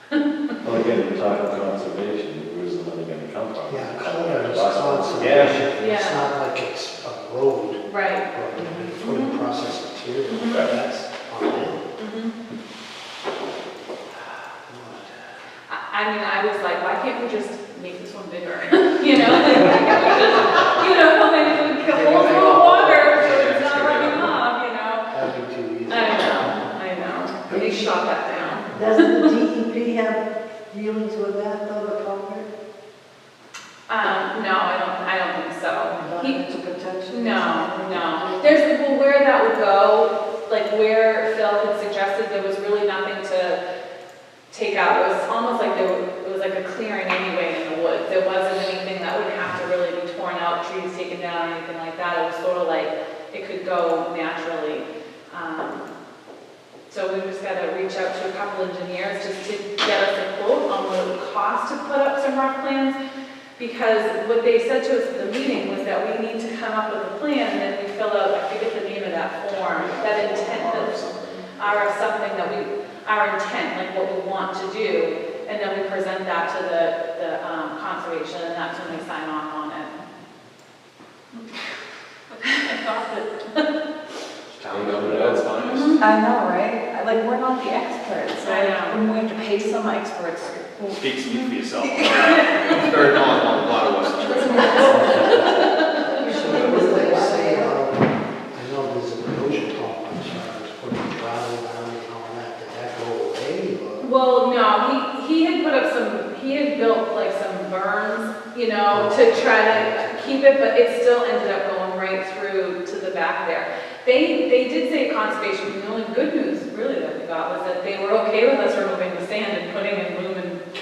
Well, again, we're talking conservation, where's the money gonna come from? Yeah, Coming culvert from is us. conservation. It's Yeah. not like it's a road right. or putting processed material. That's on them. I mean, I was like, why can't we just make this one bigger? You know, like, why can't we just, you know, like, we can hold the water so it's not running off, you know? That'd be too easy. I know. They shot that down. doesn't the DEP have dealings with that, though, the culvert? No, I don't think so. Environmental protection? No. There's, well, where that would go, like where Phil had suggested, there was really nothing to take out. It was almost like it was like a clearing anyway in the woods. There wasn't anything that would have to really be torn out, trees taken down, anything like that. It was sort of like it could go naturally. So we just got to reach out to a couple engineers just to get us a quote on what it would cost to put up some rough plans. Because what they said to us at the meeting was that we need to come up with a plan, and then we fill out, I forget the name of that form, that intent, our something that our intent, like what we want to do. and then we present that to the conservation, and that's when they sign off on it. I thought that, Town government, that's fine. I know, right? Like, we're not the experts, so I know. when we have to pay some experts. Speak for yourself. Very knowledgeable on a lot of what. So what do they say, I know there's an erosion problem as far as putting gravel down and all that, did that go away or? well, no, he had put up he had built like some berms, you know, to try to keep it, but it still ended up going right through to the back there. They did say conservation, and the only good news really that we got was that they were okay with us removing the sand and putting in loom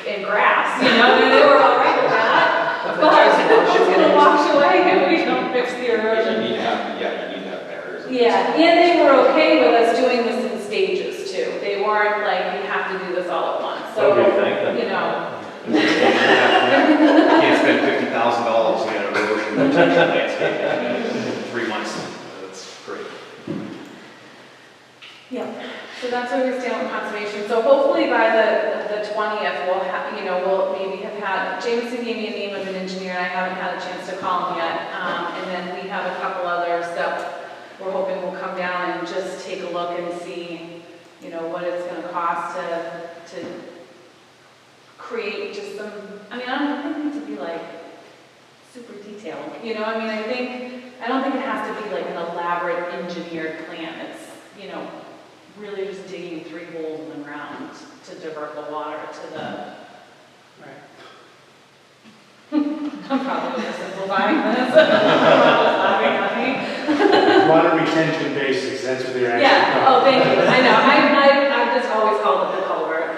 and grass, you know, they were all right with that. But it's gonna wash away if we don't fix the You erosion. need to have, yeah, you need to have barriers. Yeah, and they were okay with us doing this in stages too. They weren't like, you have to do this all at once, so, What do you think? you know. You can't spend $50,000 to get an erosion protection landscape in 3 months. That's great. Yeah, so that's where we stand with conservation. So hopefully by the 20th, we'll have, you know, we'll maybe have had, Jameson gave me a name of an engineer, and I haven't had a chance to call him yet. And then we have a couple others that we're hoping will come down and just take a look and see, you know, what it's gonna cost to create just some, I mean, I don't think it needs to be like super detailed, you know, I mean, I don't think it has to be like an elaborate engineered plan. It's, you know, really just digging 3 holes in the ground to divert the water to the, Right. I'm probably oversimplifying this. Everyone's laughing at me. Water retention basics, that's what they're actually Yeah, oh, called. thank you, I know, I've just always called it the culvert.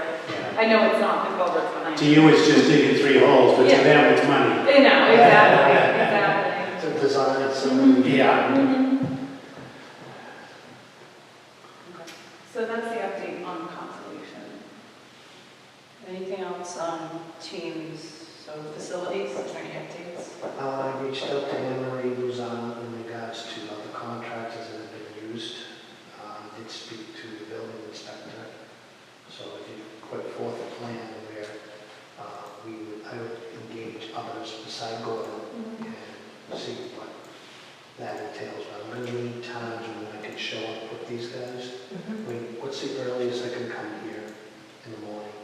I know it's not, the culvert's behind. To you, it's just digging 3 holes, but to Yeah. them, it's money. I know, exactly. To design it, so. Yeah. So that's the update on conservation. Anything else on teams, so facilities, is there any updates? I reached out to Anne-Marie Luzon in regards to other contractors that have been used. Did speak to the building inspector. So if you put forth a plan where I would engage others beside Gordon and see what that entails. But I'm going to need times when I can show up with these guys. I mean, what's the earliest I can come here in the morning?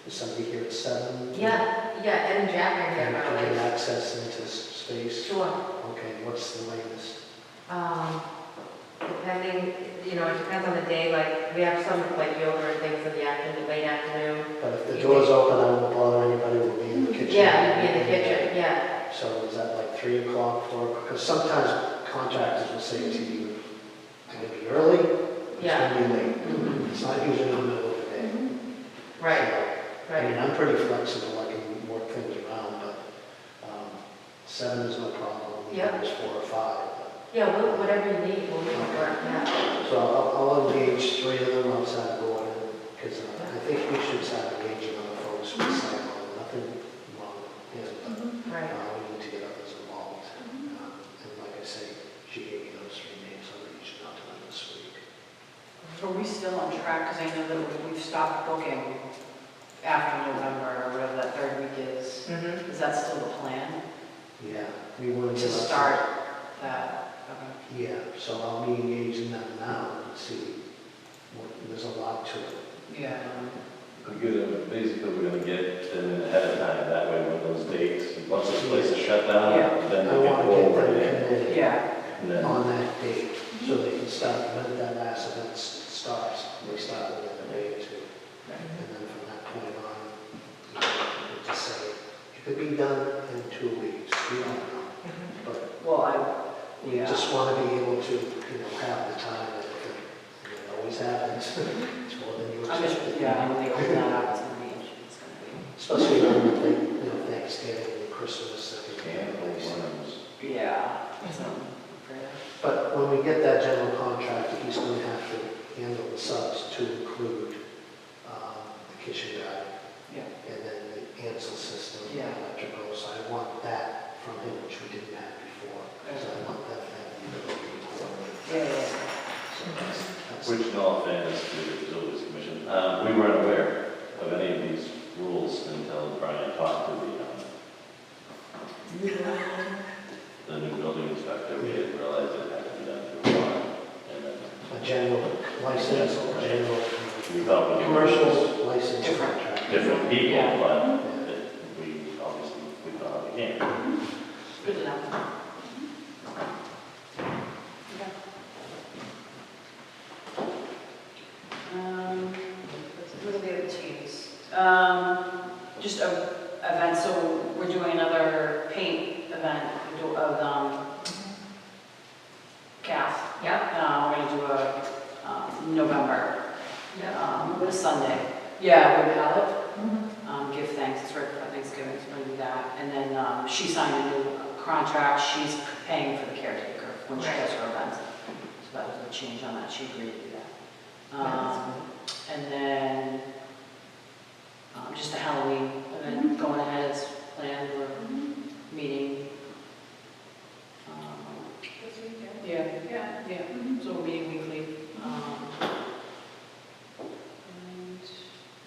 Is somebody here at 7? Yeah, Ed and Jack are And here, can right? get access into space? Sure. Okay, what's the latest? Depending, you know, it depends on the day, like, we have some like yoga and things in the afternoon, late afternoon. But if the door's open, I won't bother anybody, we'll be in the kitchen. Yeah, you'd be in the kitchen, yeah. So is that like 3 o'clock, 4 o'clock? Because sometimes contractors will say to you, I'm going to be early, it's Yeah. going to be late. It's not usually in the middle of the day. Right, So, I mean, right. I'm pretty flexible, I can work things around, but 7 is no problem, Yeah. it's 4 or 5. Yeah, whatever you need, we'll make it work, yeah. So I'll engage 3 of them outside Gordon, because I think we should start engaging other folks beside Gordon, nothing wrong with him, but Right. we need to get others involved. And like I say, she gave me those 3 names, I'm reaching out to them this week. Are we still on track? Because I know that we've stopped booking after November, or whatever that 3rd week is. Is that still the plan? Yeah, we want To start that? Okay. Yeah, so I'll be engaging them now and see, there's a lot to it. Yeah. Basically, we're gonna get them in ahead of time, that way when those dates, once this place is shut down, Yeah. then I we want can to go get over them it. committed Yeah. And then, on that date, so they can start, when that last event starts, they start within a day or 2. And then from that point on, you know, just say, it could be done in 2 weeks, we don't know. But Well, we yeah. just want to be able to, you know, have the time that it always happens. It's more than you I'm just, expect. yeah, when they open that up, it's gonna be, it's gonna be. Especially around the, you know, Thanksgiving and Christmas. that can and take place. worms. Yeah. But when we get that general contractor, he's going to have to handle the subs to include the kitchen guy. Yeah. And then the Hanson system, Yeah. electrical, so I want that from him, which we didn't have before. So I want that to have the ability to coordinate. Yeah. So that's. Which, in all fairness to the Facilities Commission, we weren't aware of any of these rules The new building inspector, we didn't realize it had to be done through a bond. And then A general license, general, we thought it was commercial license. Different. contract. different people, Yeah. but we obviously, we thought we can't. Good enough. What are the other teams? Just a event, so we're doing another paint event of, Cass. Yep. We're gonna do a, November, with a Sunday. Mm-hmm. Yeah, with Palette. Give thanks, it's right before Thanksgiving, so we're gonna do that. And then, she signed a new contract, she's paying for the caretaker when she does her events. So that was a change on that, she agreed to do that. And then, just a Halloween event going ahead as planned, we're meeting. Yeah, yeah, so we're meeting weekly. And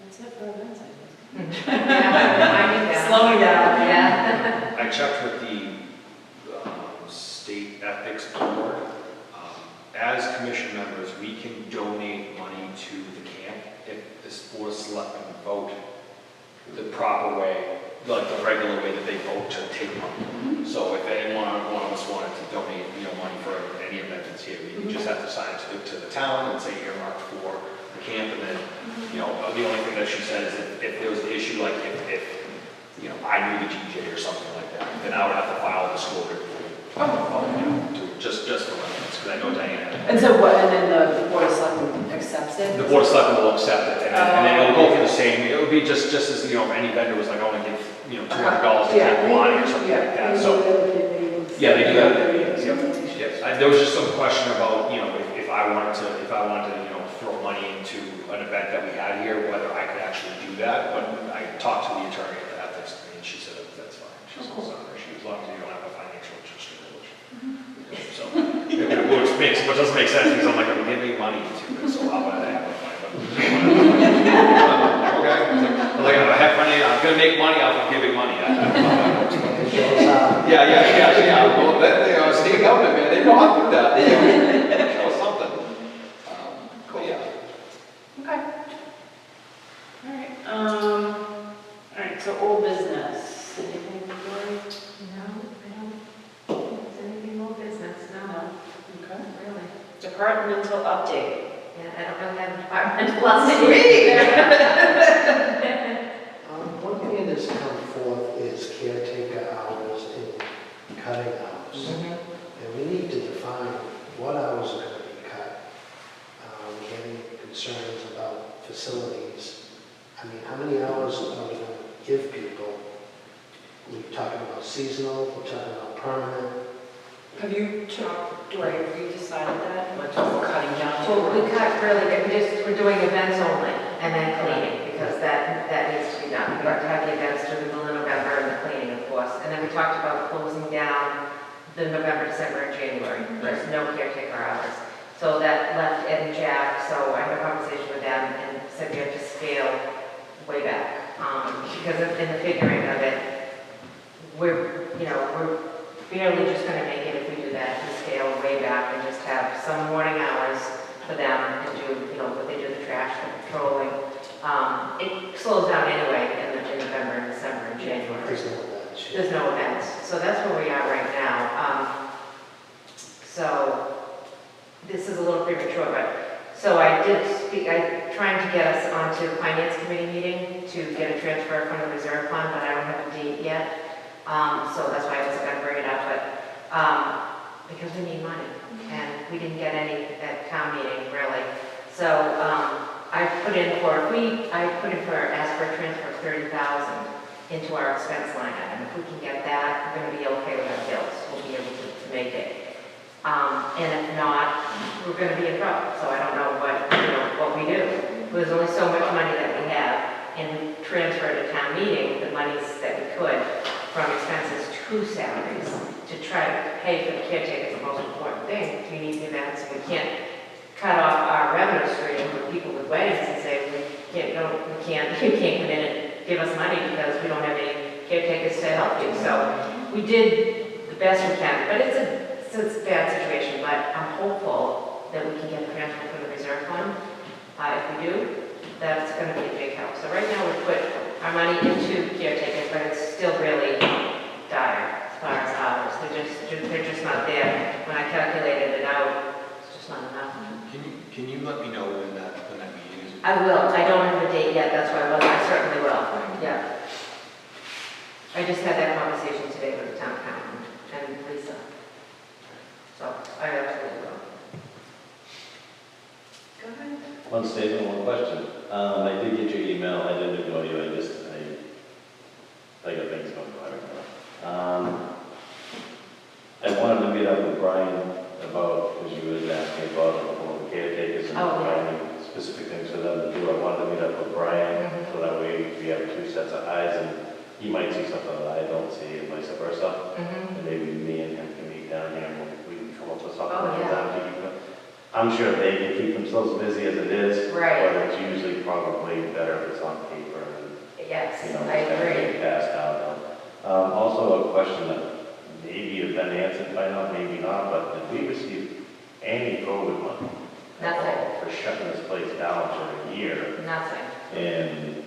that's it for events, I guess. Slowing down. Yeah. I checked with the state ethics board. As commission members, we can donate money to the camp if this board of selectmen vote the proper way, like the regular way that they vote to take money. So if one of us wanted to donate, money for any event that's here, we just have to sign it to the town and say earmark for the camp. And then, the only thing that she said is if there was an issue, like if I knew the DJ or something like that, then I would have to file a disclosure. Just for reference, because I know Diana. And so what, and then the board of selectmen accepts it? The board of selectmen will accept it, and then it'll go for the same, it would be just as, if any vendor was like, I want to give, $200 to take Lonnie or something like that, so. Yeah, they do that. Yep. There was just some question about, if I wanted to, throw money into an event that we had here, whether I could actually do that, but I talked to the attorney at the ethics committee, and she said that's fine. She said, as long as you don't have a financial interest in it. So, which doesn't make sense, because I'm like, I'm giving money to this, so how would I have a fine? Okay, I'm like, I have money, I'm gonna make money off of giving money. Yeah. Well, they state government, man, they know how to do that. They show something. But yeah. Okay. Alright, so old business. Anything going? No, I don't think there's anything more business, no. Okay. Really. Departmental update. And I don't really have a departmental update. One thing that's come forth is caretaker hours and cutting hours. And we need to define what hours are going to be cut. We're getting concerns about facilities. I mean, how many hours are we going to give people? We're talking about seasonal, we're talking about permanent. Have you talked, Dory, have you decided that? What we're cutting down to? Well, we cut really, we're doing events only, and then cleaning, because that needs to be done. We have to have the events through the middle of November and the cleaning, of course. And then we talked about closing down the November, December, and January. There's no caretaker hours. So that left Ed and Jack, so I had a conversation with them and said we have to scale way back. Because in the figuring of it, we're barely just going to make it if we do that, to scale way back and just have some morning hours for them and do, what they do, the trash, the patrolling. It slows down anyway in November and December and January. There's no events. There's no events. So that's where we are right now. So this is a little premature, but, so I trying to get us onto the finance committee meeting to get a transfer from the reserve fund, but I don't have a date yet. So that's why I wasn't going to bring it up, but because we need money, and we didn't get any at town meeting, really. So I put in for ask for a transfer of 30,000 into our expense line item. If we can get that, we're going to be okay with our bills. We'll be able to make it. And if not, we're going to be in trouble. So I don't know what we do. There's only so much money that we have, and we transfer to town meeting the monies that we could from expenses to salaries to try to pay for the caretaker. The most important thing. We need the events. We can't cut off our revenue stream with people with weddings and say you can't come in and give us money because we don't have any caretakers to help you. So we did the best we can, but it's a bad situation, but I'm hopeful that we can get a transfer from the reserve fund. If we do, that's gonna be a big help. So right now, we put our money into caretakers, but it's still really dire as far as hours. They're just not there. When I calculated it out, it's just not enough. Can you let me know when that meeting is? I will. I don't have a date yet, that's why I certainly will. Yeah. I just had that conversation today with the town accountant and Lisa. So I absolutely will. Go ahead. One statement, one question. I did get your email, I didn't ignore you, I got things going on. I wanted to meet up with Brian about, because you was asking about the caretakers and finding specific things for them to do. I wanted to meet up with Brian, so that way we have two sets of eyes, and he might see something that I don't see, and vice versa. And maybe me and him can meet down here, and we can come up with something for them to keep them. I'm sure they can keep themselves busy as it is, Right. but it's usually probably better if it's on paper and, Yes, you know, I agree. passed out. Also a question that maybe has been answered by now, maybe not, but did we receive any COVID money? at Nothing. all For shutting this place down for a year Nothing. and.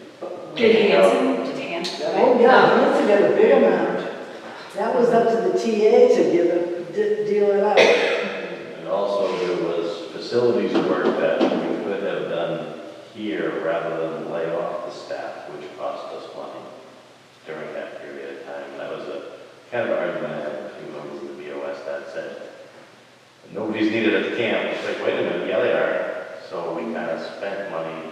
Did Hanson? Oh, yeah, Hanson got a big amount. That was up to the TA to deal it out. And also there was facilities work that we could have done here rather than lay off the staff, which cost us money during that period of time. And that was a kind of an argument I had with a few members of the BOS that said, nobody's needed at the camp. It's like, wait a minute, yeah, they are. So we kind of spent money.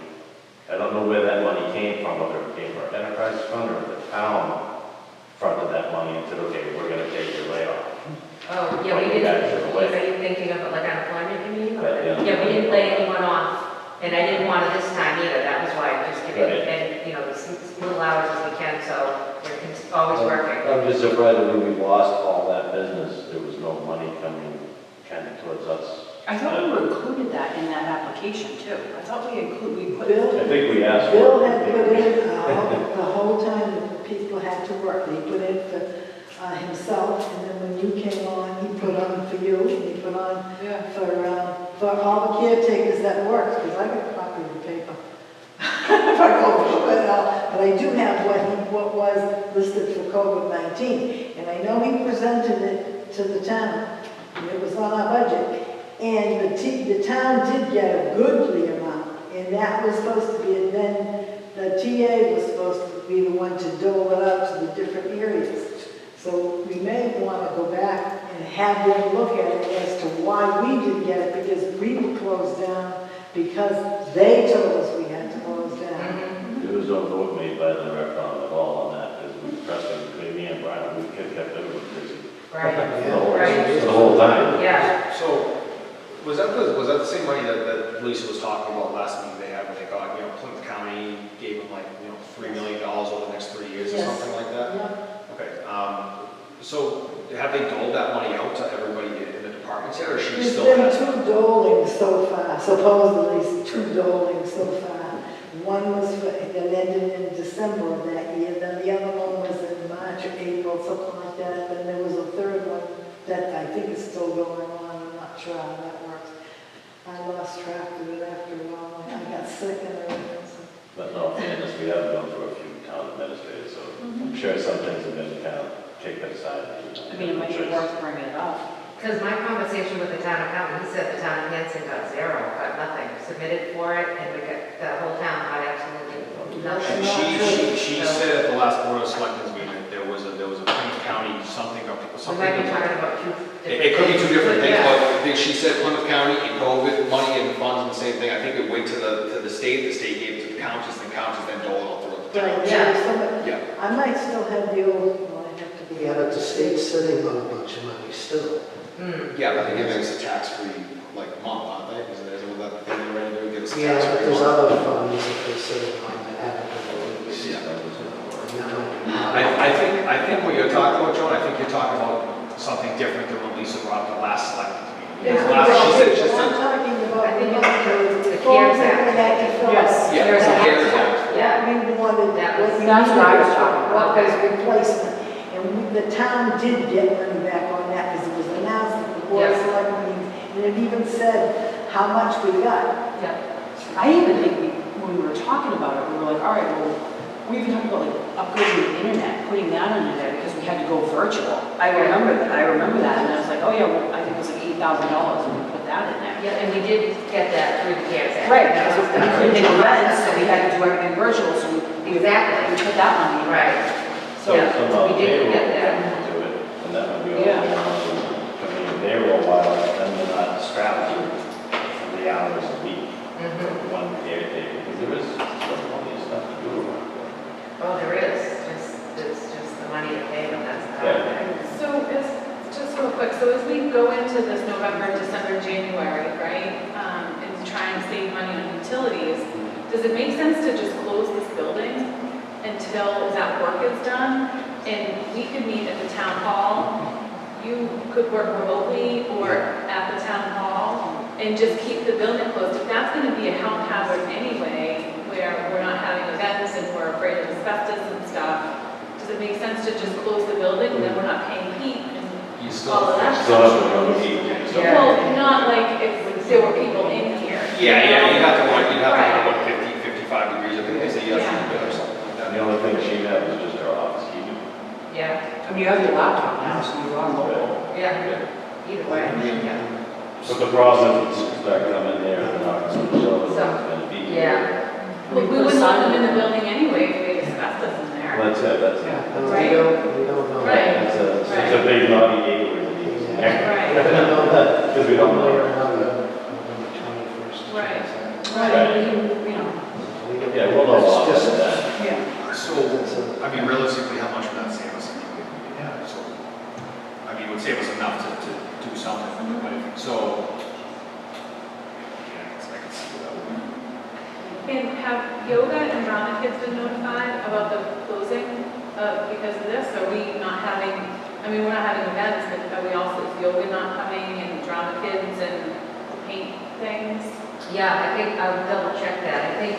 I don't know where that money came from, whether it came from enterprise fund or the town fronted that money and said, okay, we're going to take your layoff. Oh, yeah, we Like, didn't, back to the way. are you thinking of it like unemployment, you mean? Yeah. Yeah, we didn't lay anyone off, and I didn't want it this time either, that was why I just give it, Right. and, you know, as little hours as we can, so we're always working. I'm just surprised that when we lost all that business, there was no money coming kind of towards us. I thought we included that in that application too. I thought we put. Bill, I think we asked for Bill it. had put in, the whole time that people had to work, he put in for himself, and then when you came on, he put on for you, and he put on for all the caretakers that worked, because I got a copy of the paper. If I go through it all, but I do have what was listed for COVID-19, and I know he presented it to the town, and it was on our budget. And the town did get a goodly amount, and that was supposed to be, and then the TA was supposed to be the one to dole it out to the different areas. So we may want to go back and have them look at it as to why we didn't get it, because we were closed down, because they told us we had to close down. There was no vote made by the rec at all on that, because we pressed it between me and Brian, we kept everyone busy. Right, Yeah. The whole time. yeah. So, was that the same money that Lisa was talking about last meeting they had, when they got, Plymouth County gave them like, $3 million over the next 3 years or Yes. something like that? Yeah. Okay, so have they doled that money out to everybody in the departments yet, or she There's still been has? 2 dolings so far, supposedly 2 dolings so far. One was that ended in December of that year, then the other one was in March or April, something like that. Then there was a third one that I think is still going on, I'm not sure how that works. I lost track of it after a while, I got sick and everything. So. But no, in fairness, we have gone through a few town administrators, so I'm sure some things have been kind of taken aside. I mean, it might be worth bringing it up. Because my conversation with the town accountant, he said the town of Hanson got 0, got nothing, submitted for it, and we got, the whole town got absolutely nothing. She said at the last Board of Selectmen's meeting that there was a Plymouth County something up, We something. might be talking about 2 different It could be 2 different things, Yeah. but I think she said Plymouth County and COVID money and funds and the same thing. I think it went to the state gave it to the counties, and the counties then doled out through the Right, towns. yeah. Yeah. I might still have the old, well, I have to be. Yeah, but the state's sitting on a bunch of money still. Yeah, but they're giving us a tax-free, month, aren't they? Isn't that the thing they're ready to do, give us a Yeah, but tax-free there's month? other funds that they're sitting on that haven't been released. I think what you're talking about, Joan, I think you're talking about something different than what Lisa brought up the last selectmen's meeting. Yeah. She I'm said, talking about I think the it's the forms CARES that Act. we had to fill Yes. out. yeah, CARES it's a Act. CARES Act. Yeah. What we wanted, That what was- we that's what I was needed, talking what about. was replacement. And And the town did get money back on that because it was announced at the board of Yes. selectmen meetings. And it even said how much we got. Yeah. I even think when we were talking about it, we were like, all right, well, we even talked about like upgrading the internet, putting that under there because we had to go virtual. I remember that, and I was like, oh yeah, well, I think it was like $8,000 and we put that in there. Yeah, and we did get that through the CARES Act. Right, That because was- we couldn't do events, so we had to do everything virtual, so we Exactly. put that money in. Right. So, Yeah. Somehow we did payroll get that. to it, and that would be all Yeah. going on. I mean, payroll while, then they're not strapped to 3 hours a week Mhm. for one caretaker, because there is plenty of stuff to do around there. Oh, there is, it's just the money to pay them, that's not. Yeah. So just real quick, so as we go into this November, December, January, right, and try and save money on utilities, does it make sense to just close this building until that work is done? And we could meet at the town hall, you could work remotely or at the town hall, and just keep the building closed. If that's gonna be a health hazard anyway, where we're not having events and we're afraid of asbestos and stuff, does it make sense to just close the building and then we're not paying heat and You all of that? Still have to run the heat, so. Yeah. Well, not like if there were people in here. Yeah, you'd have to run, Right. what, 50, 55 degrees, I think they say, yes, or something like that. The only thing she has is just her office heating. Yeah, I mean, you have your laptop now, so you are mobile. yeah, either way, yeah. But the problem is, it's start coming there, they're not going to show them, it's gonna be. Yeah. Well, we wouldn't want them in the building anyway if we had asbestos in there. Well, that's it, that's it. And Right. we don't know. Right. It's a big naughty gateway to these. Right. We don't know that. Because we don't One way or know. another, November 21st. Right. Right. You know, Yeah, we'll know a lot It's about just- that. yeah. So, I mean, realistically, how much would that save us? Yeah, so, I mean, it would save us enough to do something, but if, so, yeah, I can see that would. And have yoga and drama kids been notified about the closing because of this? Are we not having, I mean, we're not having events, but are we also, is yoga not coming and drama kids and paint things? Yeah, I think I'll double check that. I think,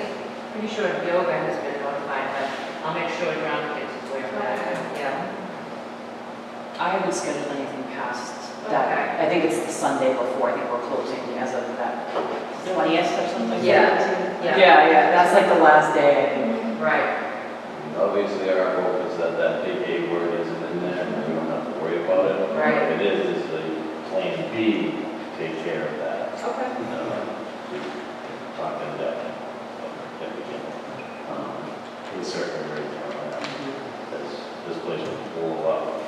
pretty sure yoga has been notified, but I'll make sure Ground Kids is aware of that. Yeah. I haven't scheduled anything past Okay. that. I think it's the Sunday before, I think we're closing as of that 20th or something. Yeah. Yeah, that's like the last day, I think. Right. Obviously, our hope is that that big A word isn't in there, and we don't have to worry about it. Right. If it is the plan B, take care of that. Okay. Talk to that, if we can. In certain areas, this place will blow up.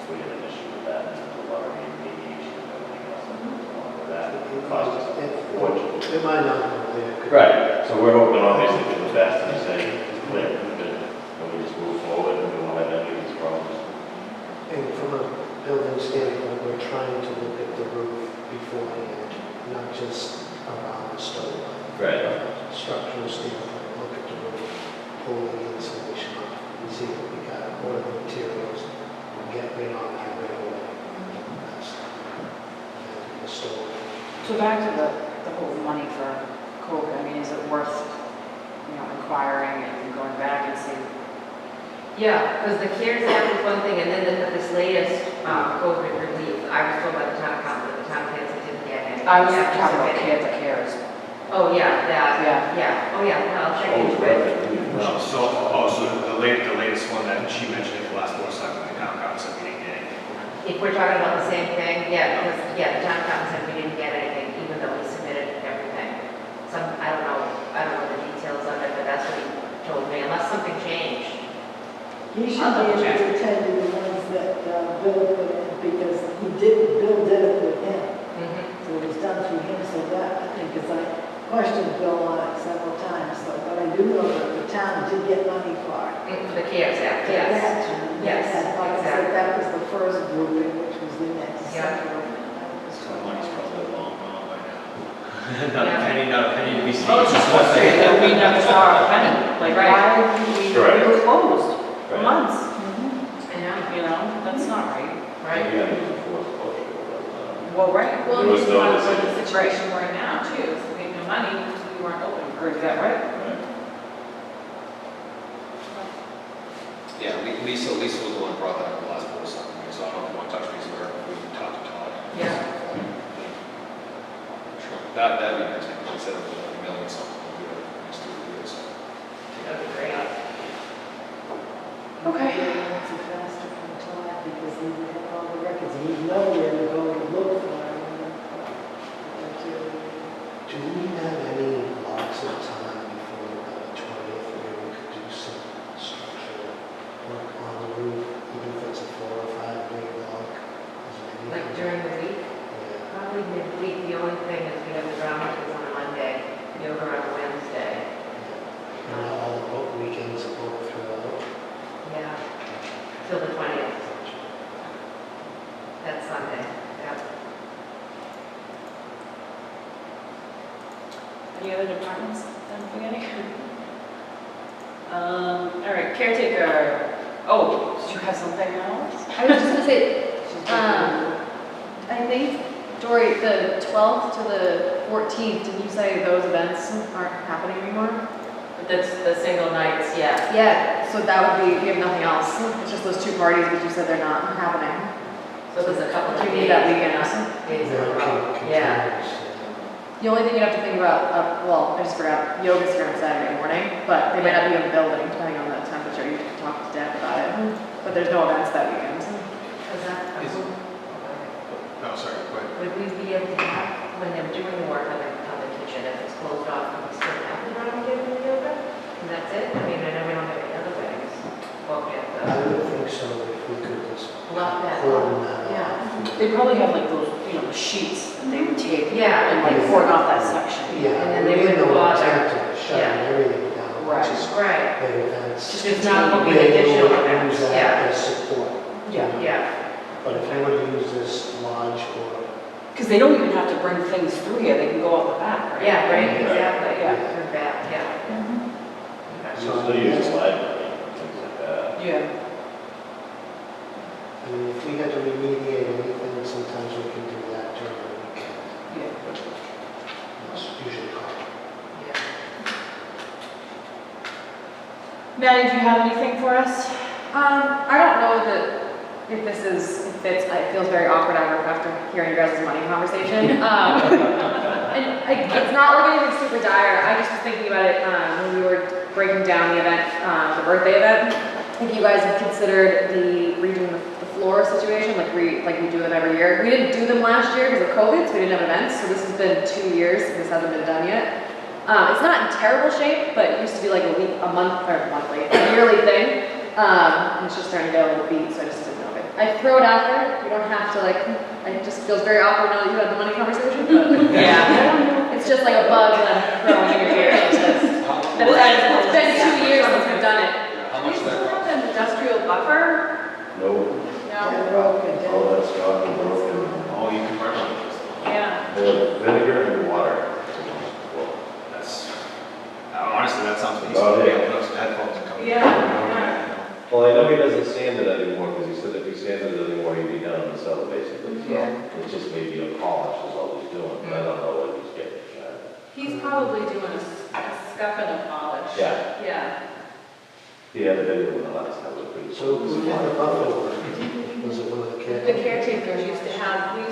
If we had an issue with that, and there's a lot of remediation and everything else that goes along with that. It costs us a fortune. It might not go there. Right, so we're hoping obviously for the best, and say, it's clear, good, and we just move forward, and we won't have any of these problems. And from a building standpoint, we're trying to look at the roof beforehand, not just around the stove. Right. Structural standpoint, look at the roof, pull the insulation off, and see what we got, what are the materials, and get rid on that right away. That's the stove. So back to the whole money for COVID, I mean, is it worth, inquiring and going back and seeing? Yeah, because the CARES Act was one thing, and then this latest COVID relief, I was told by the town council, the town council didn't get any. I was Yeah, talking about specific. the CARES. Oh, yeah, that, Yeah. yeah, oh, yeah, no, I'll check Oh, into it. perfect. So the latest one that she mentioned at the last board of selectmen, the town council meeting, If we're talking about the same thing, yeah, because, yeah, the town council said we didn't get anything, even though we submitted everything. I don't know the details of it, but that's what he told me, unless something changed. He should be able to tell you the ones that Bill put in, because Bill did it with him. So it was done through him, so that, I think, because I questioned Bill on it several times, so, but I do know that the town did get money for it. For the CARES Act, For yes. that, Yes, and like I said, exactly. that was the first grouping, which was in that Yeah. December. so the money's probably long gone by now. Yeah. Not a penny to be seen. Oh, it's just one thing, we never saw a penny, like, Right. why, we Correct. were closed for Right. months, I know, that's not right. right? Maybe I need to force closure, but, Well, right. Well, There was this is no not decision. the situation we're in now too, so we have no money because we weren't open. Or is that right? right. Yeah, Lisa was the one who brought that up the last post, so I don't know if you want to touch base with her, if we can talk to Todd. Yeah. Sure, that'd be nice, instead of a million something, we'll do it next 2 years. That'd be great. Okay. It's a faster from Todd because he would have all the records, and he'd know where to go to look for it. Do we have any blocks of time before the 20th where we could do some structural work on the roof, even if it's a 4 or 5 day block? Is there anything? Like during the week, Yeah. probably midweek, the only thing is we have the drama is on a Monday, yoga on a Wednesday. And all the book weekends are booked throughout. Yeah. Till the 20th, that's Sunday, yeah. Any other departments that I'm forgetting? All right, caretaker. Oh, did you have something else? I was just gonna say, I think, Dory, the 12th to the 14th, did you say those events aren't happening anymore? That's the single nights, yeah. Yeah, so that would be, we have nothing else. It's just those 2 parties, but you said they're not happening. So there's a couple of Do you days. need that weekend? Days in a row, yeah. The only thing you have to think about, well, I just forgot, yoga's here on Saturday morning, but they might not be in the building, depending on the temperature. You can talk to Deb about it. But there's no events that weekend. Is that, No, sorry, go ahead. would we be able to have, when they're doing the work on the kitchen, if it's closed off, can we still have the drama giving the yoga? And that's it? I mean, I know we don't have any other things. Well, we have I the, would think so if we could just Block that. cordon that Yeah. off. They probably have like those, sheets that they would tape. Yeah. And like cordon off that section. Yeah, And then they we wouldn't know bother. intent of shutting everything down, Right. which is right, their events. just not booking They additional will events, use that yeah, as support. Yeah. yeah. But if they were to use this lodge or, Because they don't even have to bring things through here, they can go out the back, right? Yeah, right, exactly, Yeah. Turn back, yeah. You still use the library, things like that. Yeah. I mean, if we had to remediate anything, sometimes we can do that during the weekend. Yeah. It's usually common. Yeah. Maddie, do you have anything for us? I don't know that if this is, if it's, it feels very awkward after hearing your guys' money conversation. It's not like anything super dire. I just was thinking about it when we were breaking down the event, the birthday event. I think you guys have considered redoing the floor situation, like we do them every year. We didn't do them last year because of COVID, so we didn't have events. So this has been 2 years and this hasn't been done yet. It's not in terrible shape, but it used to be like a yearly thing. And it's just starting to get a little beat, so I just didn't know it. I throw it out there. You don't have to it just feels very awkward now that you had the money conversation, but Yeah. it's just like a bug that I'm throwing in your ear. It's been 2 years since we've done it. How Do much you does that still cost? have an industrial buffer? No, No. Broken down. all that's gone and broken. Oh, you can burn on it. Yeah. Vinegar and water. Well, That's, honestly, that sounds decent. Oh, yeah. Put up some headphones and come. Yeah. Well, I know he doesn't sand it anymore, because he said if he sanded it anymore, he'd be down in the cellar basically. So it's just maybe a polish is all he's doing, but I don't know what he's getting. He's probably doing a scuff and a polish. Yeah. Yeah. He had a video of the last time, it was pretty. So who did the buffer work? Was it one of the kids? The caretakers we used to have this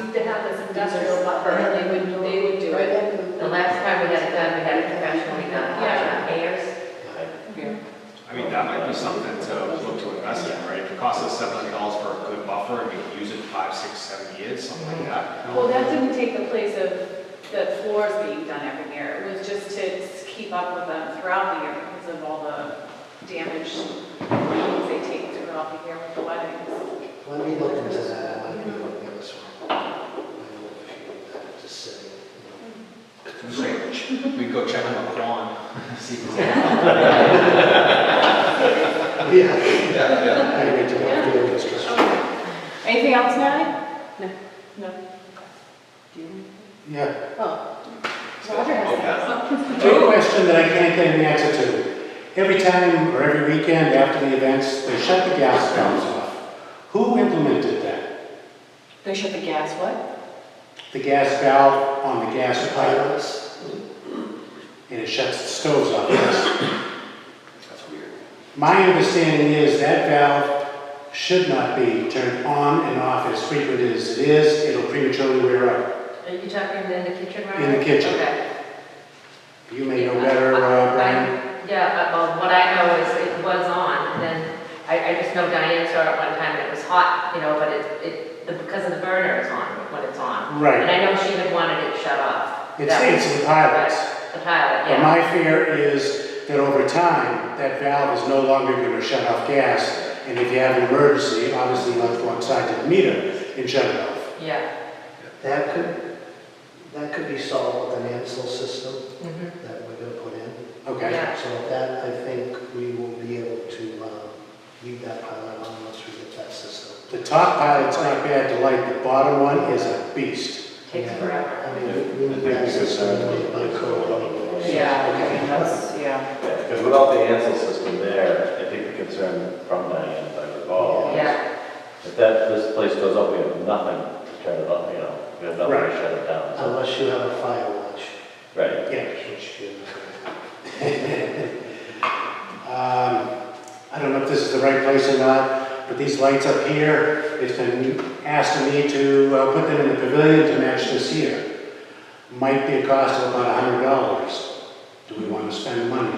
industrial buffer, and they would do it. The last time we had it done, we had it professionally done, Yeah. Ayers. I mean, that might be something to look to invest in, right? If it costs us $700 for a good buffer, and we can use it 5, 6, 7 years, something like that. Well, that didn't take the place of the floors being done every year. It was just to keep up with them throughout the year because of all the damage things they take throughout the year with the weddings. Let me look into that, I might be looking at this one. I know a few that just sitting, We go check on the Quan, see if there's Yeah. I agree to that, field construction. Anything else, Maddie? No. Yeah. Oh. Roger has Big question that I can't get an answer to. Every time or every weekend after the events, they shut the gas valves off. Who implemented that? They shut the gas, what? The gas valve on the gas pipe, Pilots, and it shuts the stoves off. Yes. That's weird. My understanding is that valve should not be turned on and off as frequent as it is. It'll prematurely wear out. Are you talking in the kitchen, right? In the kitchen. Okay. You may know better, Brian. Yeah, well, what I know is it was on, and then I just know Diane saw it one time and it was hot, you know, but because of the burner is on when it's on. Right. And I know she had wanted it shut off. It's the pilots. The pilot, But yeah. my fear is that over time, that valve is no longer going to shut off gas. And if you have an emergency, obviously you have to go outside to the meter and shut it off. Yeah. That could be solved with an Ansel system Mhm. that we're gonna put in. Okay. Yeah. So that, I think we will be able to leave that pilot on once we get that system. The top pilot's not bad to light. The bottom one is a beast. Takes forever. I mean, we need that system made by code anyway. Yeah, I mean, that's, yeah. Because without the Ansel system there, I think the concern from Diane, if I recall, Yeah. if this place goes up, we have nothing to turn it on, you know, we have nothing to shut it down. So- Unless you have a fire watch, Right. Yeah. which you I don't know if this is the right place or not, but these lights up here, it's been asked of me to put them in the pavilion to match this here. Might be a cost of about $100. Do we want to spend money?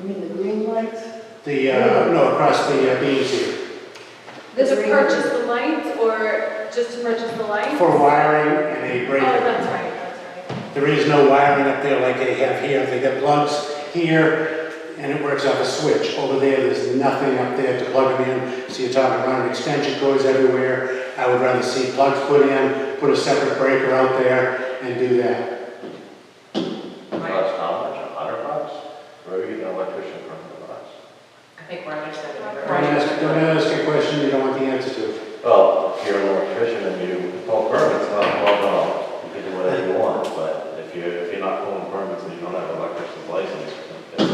You mean the green lights? No, across the beams here. To purchase the lights or just to purchase the lights? For wiring and a Oh, breaker. that's right, that's right. There is no wiring up there like they have here. They got plugs here, and it works off a switch. Over there's nothing up there to plug them in. So you're talking about extension cords everywhere. I would rather see plugs put in, put a separate breaker out there, and do that. Cost how much, $100? Where are you getting an electrician from the box? I think Roger said it. Don't ask a question you don't want the answer to. Well, if you're an electrician and you pull permits, well, you can do whatever you want, but if you're not pulling permits and you don't have an electrician's license, then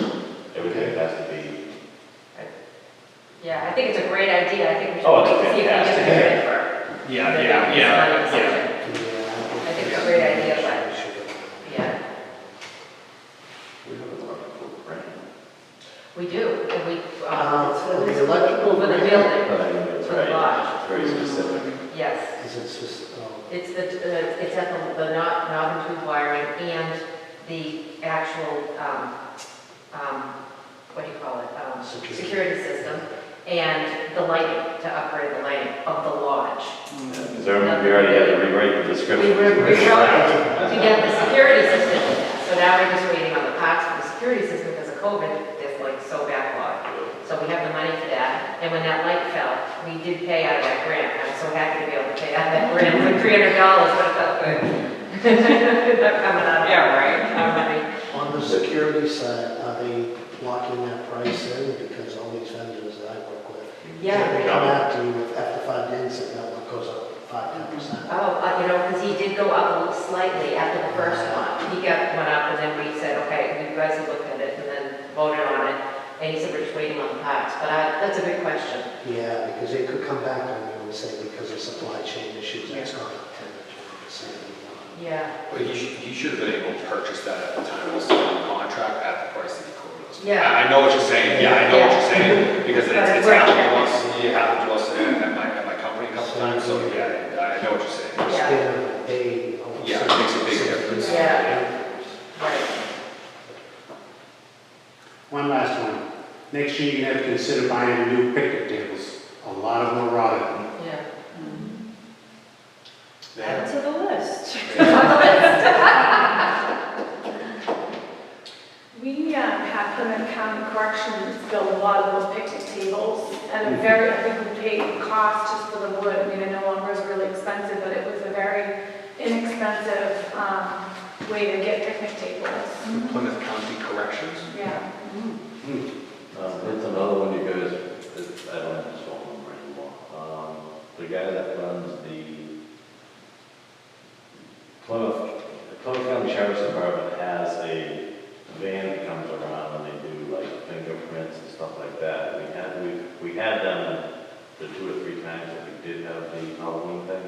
everything has to be. Yeah, I think it's a great idea. I think we should Oh, it's wait to see if we can fantastic. get it for. Yeah. I think it's a great idea, but, yeah, We have a lot of cool brand. we do. And we, For the electrical for the green, building, But I mean, it's For the right, lodge. it's very specific. yes. is it just, It's it's at the knob and tube wiring and the actual, what do you call it? Security system and the lighting, to upgrade the lighting of the lodge. Because we already had to rewrite the description. We rewrote it to get the security system. So now we're just waiting on the parts for the security system because of COVID, it's like so backlogged. So we have the money for that. And when that light fell, we did pay out of that grant. I'm so happy to be able to pay out of that grant for $300, but it felt good. They're coming out of our money. on the security side, are they locking that price in? Because all these vendors that I work with, Yeah. they come after you after 5 days, and that one goes up 5-10%. Oh, you know, because he did go up a little slightly after the first one. He went up and then we said, okay, you guys have looked at it and then voted on it. And he said, we're just waiting on the parts. But that's a good question. Yeah, because they could come back on you and say because of supply chain issues, it's gone up 10 or 20%. Yeah. But he should have been able to purchase that at the time it was still on contract at the price that he quoted us. Yeah. I know what you're saying, yeah, I know what you're saying, because But it's it's worth happened to it. us, it happened to us at my company a couple times, so yeah, I know what you're saying. Yeah. Span of day, almost Yeah, it makes a big 60%. difference. Yeah. Right. One last one. Next year, you're going to have to consider buying new picnic tables. A lot of them are rotted. Yeah. Add to the list. We had Plymouth County Corrections build a lot of those picnic tables, and a very, I think we paid cost just for the wood. I mean, I know lumber is really expensive, but it was a very inexpensive way to get picnic tables. Plymouth County Corrections? Yeah. It's another one you guys, I don't have his phone number anymore. The guy that runs the Plymouth County Sheriff's Department has a van that comes around and they do like fingerprints and stuff like that. We had them the 2 or 3 times that we did have the Halloween thing.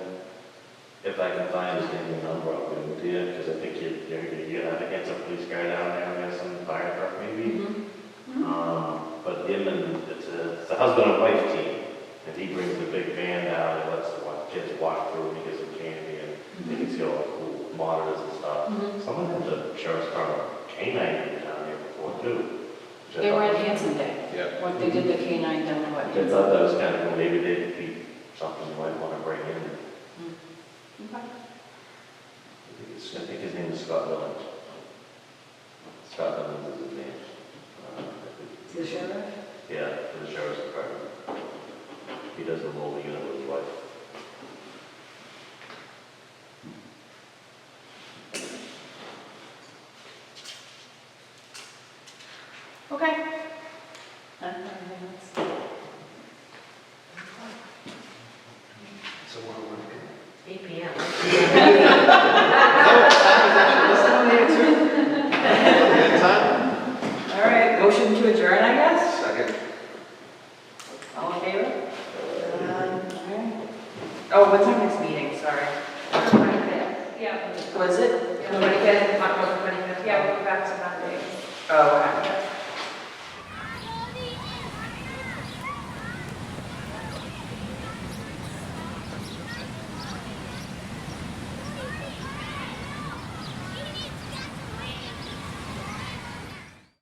If I can find his name and number, I'll give it to you, because I think you're gonna get some police guy down there, and some fire truck maybe. But him and, it's husband and wife team, and he brings the big van down and lets the kids walk through and he gives them candy and you can see all the cool monitors and stuff. Someone had the sheriff's department canine unit down here before too. which I They were thought at was- Hanson Day. Yeah. What they did the K-9 down the way. I thought that was kind of cool, maybe they'd be something you might want to bring in. I think his name is Scott Billings. Scott Billings is his name. The sheriff? Yeah, for the sheriff's department. He does the mobile unit with his wife. Okay. So what do we do? 8 PM. All right, motion to adjourn, I guess? Second. All in favor? Oh, what's our next meeting? Sorry. 25th. Yeah, Was it? 25th, October 25th. yeah, we'll go back to that date. Oh, okay.